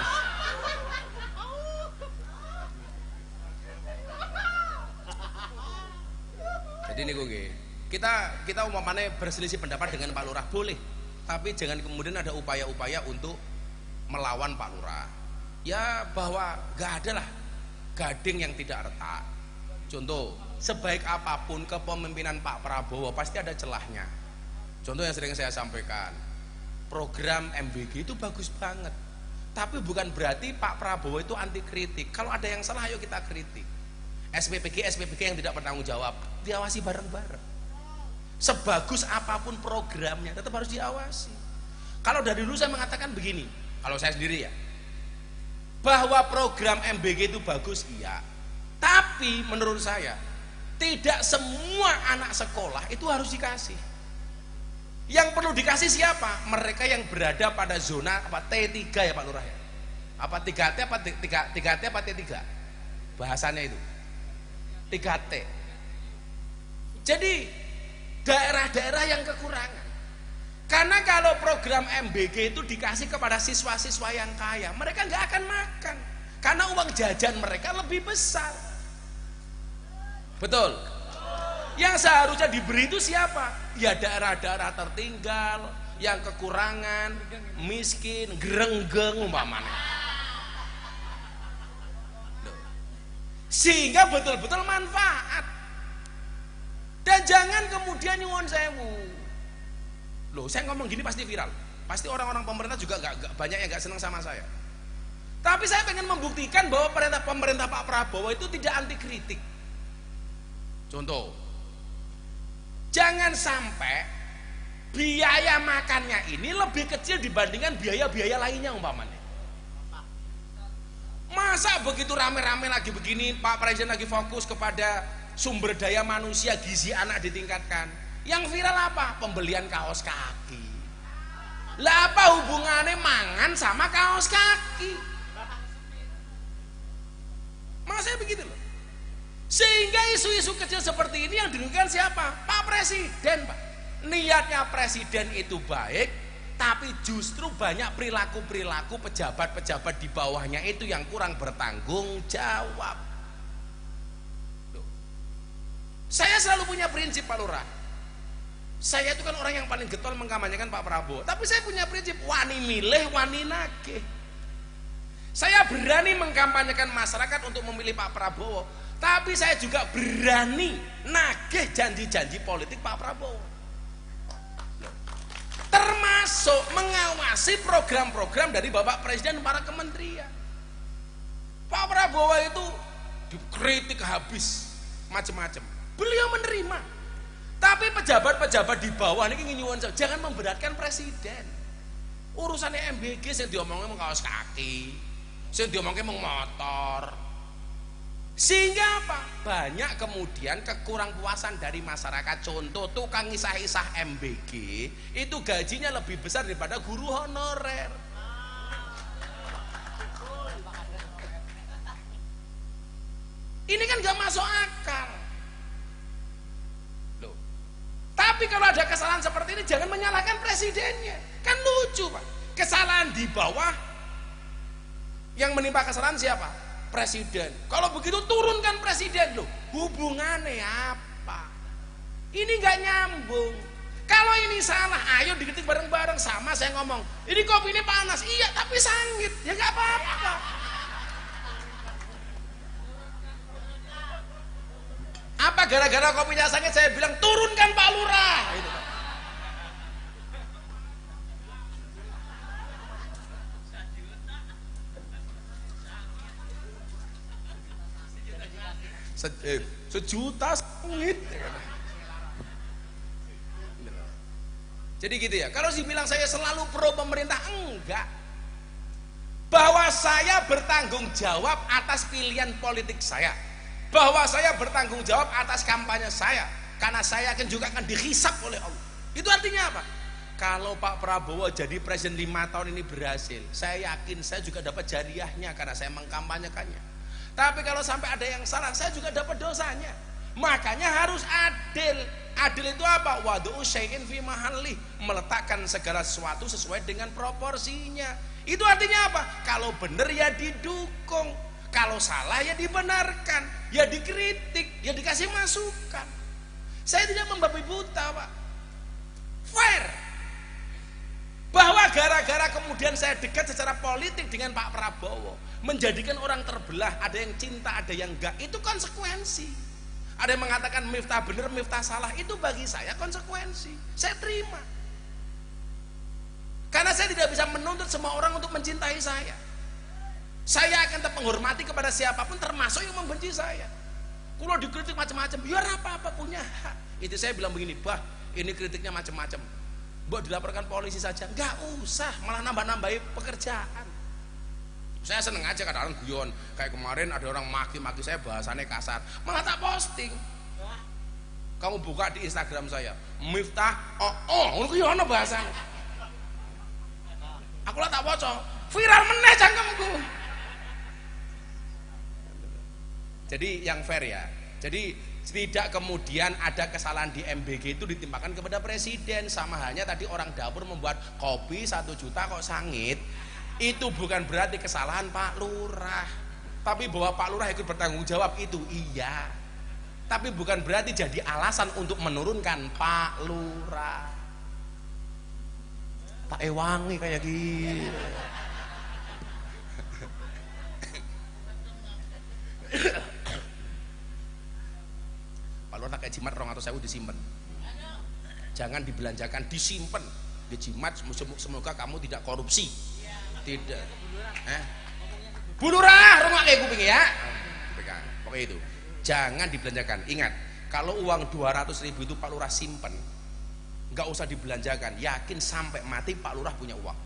Jadi niku nggih. Kita umpamane berselisih pendapat dengan Pak Lurah boleh, tapi jangan kemudian ada upaya-upaya untuk melawan Pak Lurah. Ya bahwa gak ada lah gading yang tidak retak. Contoh, sebaik apapun kepemimpinan Pak Prabowo pasti ada celahnya. Contoh yang sering saya sampaikan, program MBG itu bagus banget, tapi bukan berarti Pak Prabowo itu anti kritik. Kalau ada yang salah ayo kita kritik. SPPG yang tidak bertanggung jawab diawasi bareng-bareng. Sebagus apapun programnya tetap harus diawasi. Kalau dari dulu saya mengatakan begini, kalau saya sendiri ya, bahwa program MBG itu bagus iya, tapi menurut saya tidak semua anak sekolah itu harus dikasih. Yang perlu dikasih siapa? Mereka yang berada pada zona T3 ya Pak Lurah ya. Apa 3T apa 3T apa T3? Bahasanya itu 3T. Jadi daerah-daerah yang kekurangan. Karena kalau program MBG itu dikasih kepada siswa-siswa yang kaya, mereka nggak akan makan. Karena uang jajan mereka lebih besar. Betul. Yang seharusnya diberi itu siapa? Ya daerah-daerah tertinggal, yang kekurangan, miskin, gerenggeng umpamanya. Sehingga betul-betul manfaat. Dan jangan kemudian nyuwun sewu. Loh, saya ngomong gini pasti viral. Pasti orang-orang pemerintah juga gak banyak yang gak senang sama saya. Tapi saya pengen membuktikan bahwa pemerintah Pak Prabowo itu tidak anti kritik. Contoh, jangan sampai biaya makannya ini lebih kecil dibandingkan biaya-biaya lainnya umpamanya. Masa begitu rame-rame lagi begini, Pak Presiden lagi fokus kepada sumber daya manusia, gizi anak ditingkatkan. Yang viral apa? Pembelian kaos kaki. Lah apa hubungannya mangan sama kaos kaki? Maksudnya begitu loh. Sehingga isu-isu kecil seperti ini yang dirugikan siapa? Pak Presiden, Pak. Niatnya Presiden itu baik, tapi justru banyak perilaku-perilaku pejabat-pejabat di bawahnya itu yang kurang bertanggung jawab. Loh. Saya selalu punya prinsip Pak Lurah. Saya itu kan orang yang paling getol mengkampanyekan Pak Prabowo, tapi saya punya prinsip wani milih, wani nagih. Saya berani mengkampanyekan masyarakat untuk memilih Pak Prabowo, tapi saya juga berani nagih janji-janji politik Pak Prabowo. Termasuk mengawasi program-program dari Bapak Presiden dan para kementerian. Pak Prabowo itu dikritik habis macam-macam. Beliau menerima. Tapi pejabat-pejabat di bawah ini nyuwun jangan memberatkan Presiden. Urusannya MBG yang diomongnya mau kaos kaki, yang diomongnya mau motor. Sehingga apa? Banyak kemudian kekurang puasan dari masyarakat. Contoh tukang isah-isah MBG itu gajinya lebih besar daripada guru honorer. Ini kan gak masuk akal. Loh. Tapi kalau ada kesalahan seperti ini jangan menyalahkan presidennya. Kan lucu Pak. Kesalahan di bawah, yang menimpa kesalahan siapa? Presiden. Kalau begitu turunkan presiden loh. Hubungannya apa? Ini nggak nyambung. Kalau ini salah, ayo dikritik bareng-bareng. Sama saya ngomong, ini kopi ini panas. Iya, tapi sangit. Ya nggak apa-apa. Apa gara-gara kopinya sangit saya bilang turunkan Pak Lurah. Gitu. Sejuta sengit. Jadi gitu ya. Kalau dibilang saya selalu pro pemerintah, enggak. Bahwa saya bertanggung jawab atas pilihan politik saya, bahwa saya bertanggung jawab atas kampanye saya, karena saya juga akan dihisap oleh Allah. Itu artinya apa? Kalau Pak Prabowo jadi presiden 5 tahun ini berhasil, saya yakin saya juga dapat jariahnya karena saya mengkampanyekannya. Tapi kalau sampai ada yang salah, saya juga dapat dosanya. Makanya harus adil. Adil itu apa? Wadu'u syai'in fi mahalli, meletakkan segala sesuatu sesuai dengan proporsinya. Itu artinya apa? Kalau benar ya didukung, kalau salah ya dibenarkan, ya dikritik, ya dikasih masukan. Saya tidak membabi buta, Pak. Fair. Bahwa gara-gara kemudian saya dekat secara politik dengan Pak Prabowo, menjadikan orang terbelah, ada yang cinta, ada yang enggak, itu konsekuensi. Ada yang mengatakan Miftah benar, Miftah salah, itu bagi saya konsekuensi. Saya terima. Karena saya tidak bisa menuntut semua orang untuk mencintai saya. Saya akan tetap menghormati kepada siapapun, termasuk yang membenci saya. Kalau dikritik macam-macam, biar apa-apa punya hak. Itu saya bilang begini, bah, ini kritiknya macam-macam. Mbok dilaporkan polisi saja, nggak usah, malah nambah-nambahi pekerjaan. Saya seneng aja kadang-kadang guyon, kayak kemarin ada orang maki-maki saya bahasannya kasar, malah tak posting. Kamu buka di Instagram saya, Miftah, guyon bahasannya. Aku lah tak bocor, viral meneh cangkemku. Jadi yang fair ya. Jadi tidak kemudian ada kesalahan di MBG itu ditimpakan kepada presiden. Sama halnya tadi orang dapur membuat kopi 1 juta kok sangit. Itu bukan berarti kesalahan Pak Lurah. Tapi bahwa Pak Lurah ikut bertanggung jawab itu iya. Tapi bukan berarti jadi alasan untuk menurunkan Pak Lurah. Tak ewangi kayak gitu. Pak Lurah kayak jimat 200.000 disimpan. Jangan dibelanjakan, disimpan. Dijimat, semoga kamu tidak korupsi. Tidak. Bu Lurah, rumah kayak kuping ya. Pegang. Pokoknya itu. Jangan dibelanjakan. Ingat, kalau uang 200.000 itu Pak Lurah simpan, nggak usah dibelanjakan. Yakin sampai mati Pak Lurah punya uang.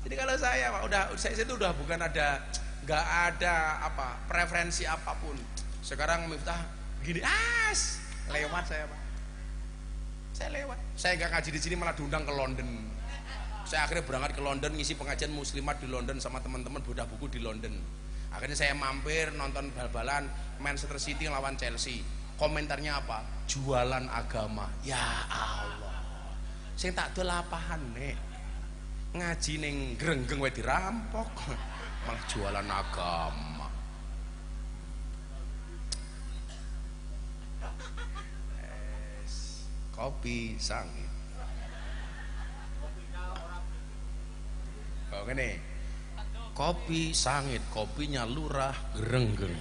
Jadi kalau saya Pak, saya itu udah bukan ada, nggak ada apa preferensi apapun. Sekarang Miftah gini, lewat saya Pak. Saya lewat. Saya nggak ngaji di sini malah diundang ke London. Saya akhirnya berangkat ke London ngisi pengajian muslimat di London sama teman-teman bedah buku di London. Akhirnya saya mampir nonton bal-balan Manchester City lawan Chelsea. Komentarnya apa? Jualan agama. Ya Allah. Saya tak dol apaan nek. Ngaji ning grenggeng wae dirampok. Malah jualan agama. Kopi sangit. Kok ngene. Kopi sangit, kopinya Lurah grenggeng.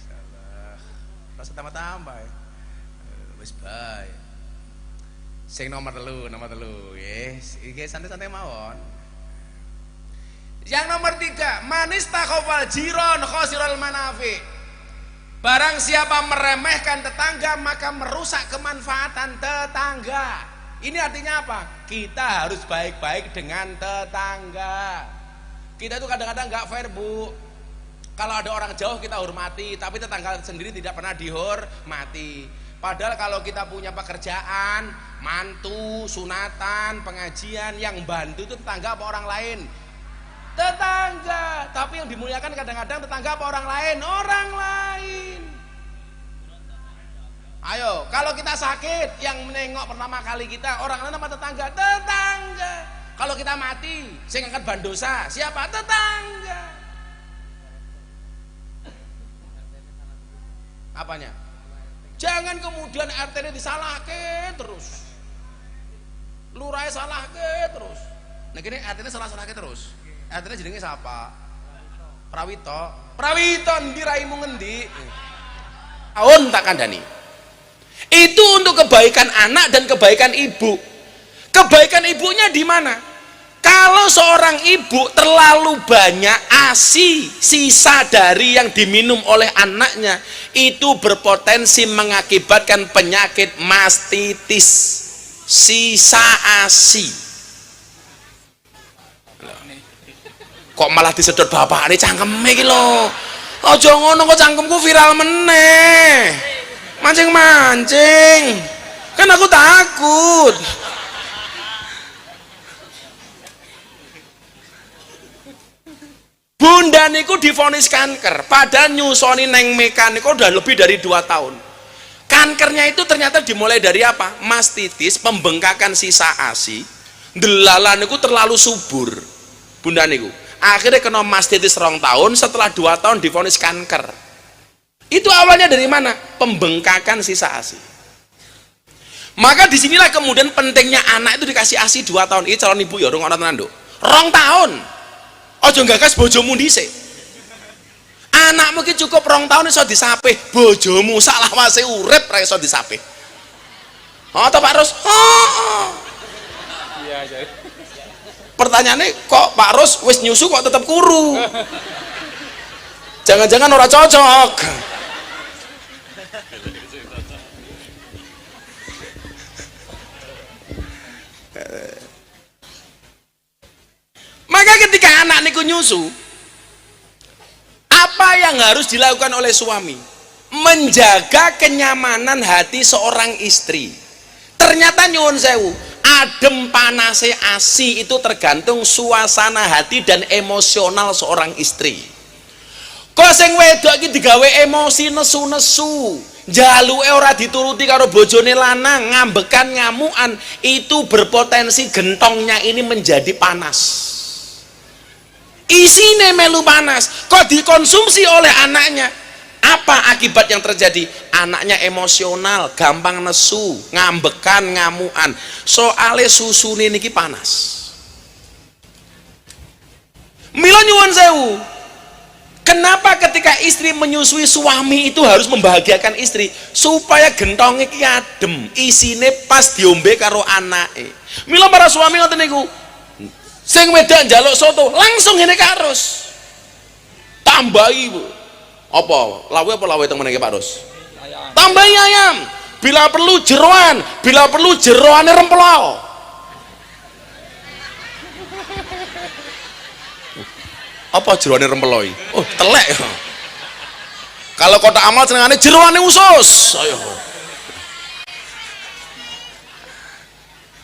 Salah. Rasa tambah-tambah. Wis bae. Sing nomor telu, yes. Iki santai-santai mawon. Yang nomor 3, manis takhofal jiron khosirul manafi. Barang siapa meremehkan tetangga maka merusak kemanfaatan tetangga. Ini artinya apa? Kita harus baik-baik dengan tetangga. Kita itu kadang-kadang nggak fair, Bu. Kalau ada orang jauh kita hormati, tapi tetangga sendiri tidak pernah dihormati. Padahal kalau kita punya pekerjaan, mantu, sunatan, pengajian, yang bantu itu tetangga apa orang lain? Tetangga. Tapi yang dimuliakan kadang-kadang tetangga apa orang lain? Orang lain. Ayo, kalau kita sakit, yang menengok pertama kali kita orang lain apa tetangga? Tetangga. Kalau kita mati, sing ngangkat bandosa, siapa? Tetangga. Apanya? Jangan kemudian RT-nya disalahke terus, lurahnya salahke terus. Nah gini RT-nya salah-salahke terus. RT-nya jenenge siapa? Prawito. Prawito ndiraimu ngendi? Aun tak kandani. Itu untuk kebaikan anak dan kebaikan ibu. Kebaikan ibunya di mana? Kalau seorang ibu terlalu banyak ASI sisa dari yang diminum oleh anaknya, itu berpotensi mengakibatkan penyakit mastitis, sisa ASI. Kok malah disedot bapak ini cangkeme iki lho. Aja ngono kok cangkemku viral meneh. Mancing-mancing. Kan aku takut. Bunda niku divonis kanker, padahal nyusoni neng Meka niku udah lebih dari 2 tahun. Kankernya itu ternyata dimulai dari apa? Mastitis, pembengkakan sisa ASI. Delala niku terlalu subur. Bunda niku akhirnya kena mastitis 2 tahun, setelah 2 tahun divonis kanker. Itu awalnya dari mana? Pembengkakan sisa ASI. Maka disinilah kemudian pentingnya anak itu dikasih ASI 2 tahun. Ini calon ibu ya, orang tenan nduk. 2 tahun. Ojo gagas bojomu dhisik. Anakmu ki cukup 2 tahun iso disapih, bojomu salah wase urip ra iso disapih. Oh, to Pak Rus? Oh. Iya, pertanyaannya kok Pak Rus wis nyusu kok tetap kuru? Jangan-jangan ora cocok. Maka ketika anak niku nyusu, apa yang harus dilakukan oleh suami? Menjaga kenyamanan hati seorang istri. Ternyata nyuwun sewu, adem panase ASI itu tergantung suasana hati dan emosional seorang istri. Kok sing wedok iki digawe emosi nesu-nesu, jaluke ora dituruti karo bojone lanang, ngambekan ngamukan, itu berpotensi gentongnya ini menjadi panas. Isine melu panas, kok dikonsumsi oleh anaknya. Apa akibat yang terjadi? Anaknya emosional, gampang nesu, ngambekan, ngamuan. Soale susune niki panas. Mila nyuwun sewu. Kenapa ketika istri menyusui suami itu harus membahagiakan istri? Supaya gentongnya ki adem, isine pas diombe karo anake. Mila para suami ngoten niku. Sing wedok njaluk soto langsung ngene karus. Tambahi, Bu. Apa? Lawe temen iki Pak Rus? Tambahi ayam. Bila perlu jeroan, bila perlu jeroane rempelo. Apa jeroane rempelo iki? Oh, telek. Kalau kota amal senengane jeroane usus. Ayo.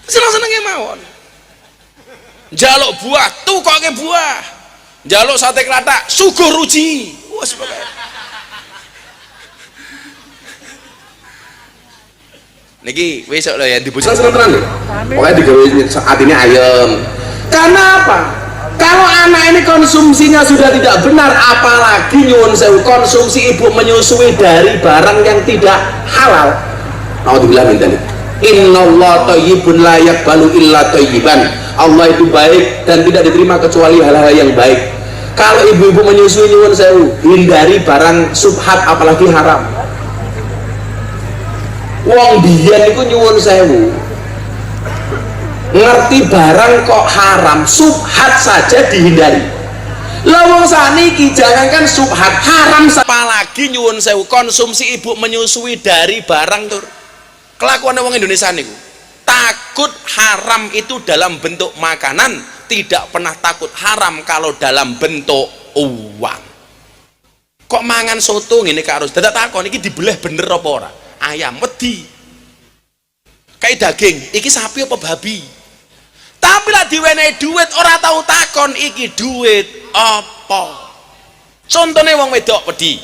Seneng-senenge mawon. Jaluk buah, tukoke buah. Jaluk sate klathak, suguh ruji. Wes pokoke. Niki wis lho ya dibujuk seneng lho. Pokoke digawe atine ayem. Karena apa? Kalau anak ini konsumsinya sudah tidak benar, apalagi nyuwun sewu konsumsi ibu menyusui dari barang yang tidak halal. Naudzubillah min dzalik. Innallaha thayyibun la yaqbalu illa thayyiban. Allah itu baik dan tidak diterima kecuali hal-hal yang baik. Kalau ibu-ibu menyusui nyuwun sewu, hindari barang subhat apalagi haram. Wong biyen niku nyuwun sewu, ngerti barang kok haram, subhat saja dihindari. Lah wong saniki jangankan subhat, haram apalagi nyuwun sewu konsumsi ibu menyusui dari barang tur. Kelakuan wong Indonesia niku takut haram itu dalam bentuk makanan, tidak pernah takut haram kalau dalam bentuk uang. Kok mangan soto ngene Kak Rus, dadak takon iki dibelah bener apa ora? Ayam wedi. Kayak daging, iki sapi apa babi? Tapi lah diwenehi duit ora tahu takon iki duit apa. Contohnya wong wedok wedi.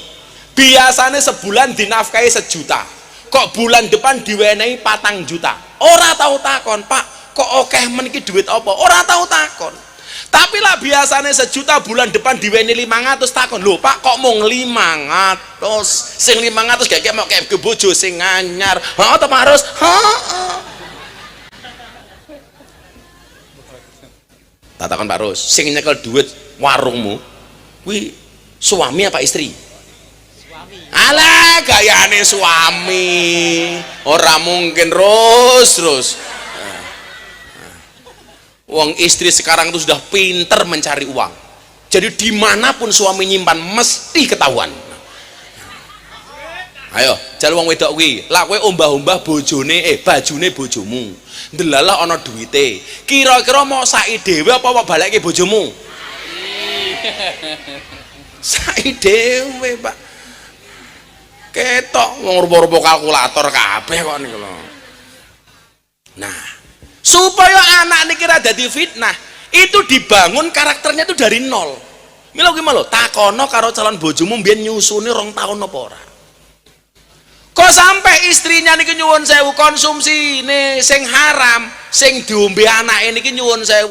Biasanya sebulan dinafkahi 1 juta. Kok bulan depan diwenehi 4 juta. Ora tahu takon, Pak, kok okeh men iki duit apa? Ora tahu takon. Tapi lah biasanya 1 juta bulan depan diwenehi 500 takon. Lho, Pak, kok mung 500? Sing 500 gak mau kayak ke bojo sing anyar. Heeh to, Pak Rus? Heeh. Tak takon Pak Rus, sing nyekel duit warungmu kuwi suami apa istri? Alah gayane suami, ora mungkin terus Wong istri sekarang itu sudah pinter mencari uang, jadi dimanapun suami nyimpan mesti ketahuan. Ayo jal wong wedok kuwi lak kowe ombah-ombah bojone bajune bojomu ndelalah ana duwite, kira-kira mau saiki dhewe apa balekke bojomu? Saiki dhewe Pak, ketok wong rupa-rupa kalkulator kabeh kok niku lho. Nah, supaya anak niki ra dadi fitnah, itu dibangun karakternya itu dari nol. Mila ki lho, takono karo calon bojomu mbiyen nyusuni 2 tahun apa ora? Kok sampai istrinya niki nyuwun sewu konsumsi nih sing haram, sing diombe anake niki nyuwun sewu.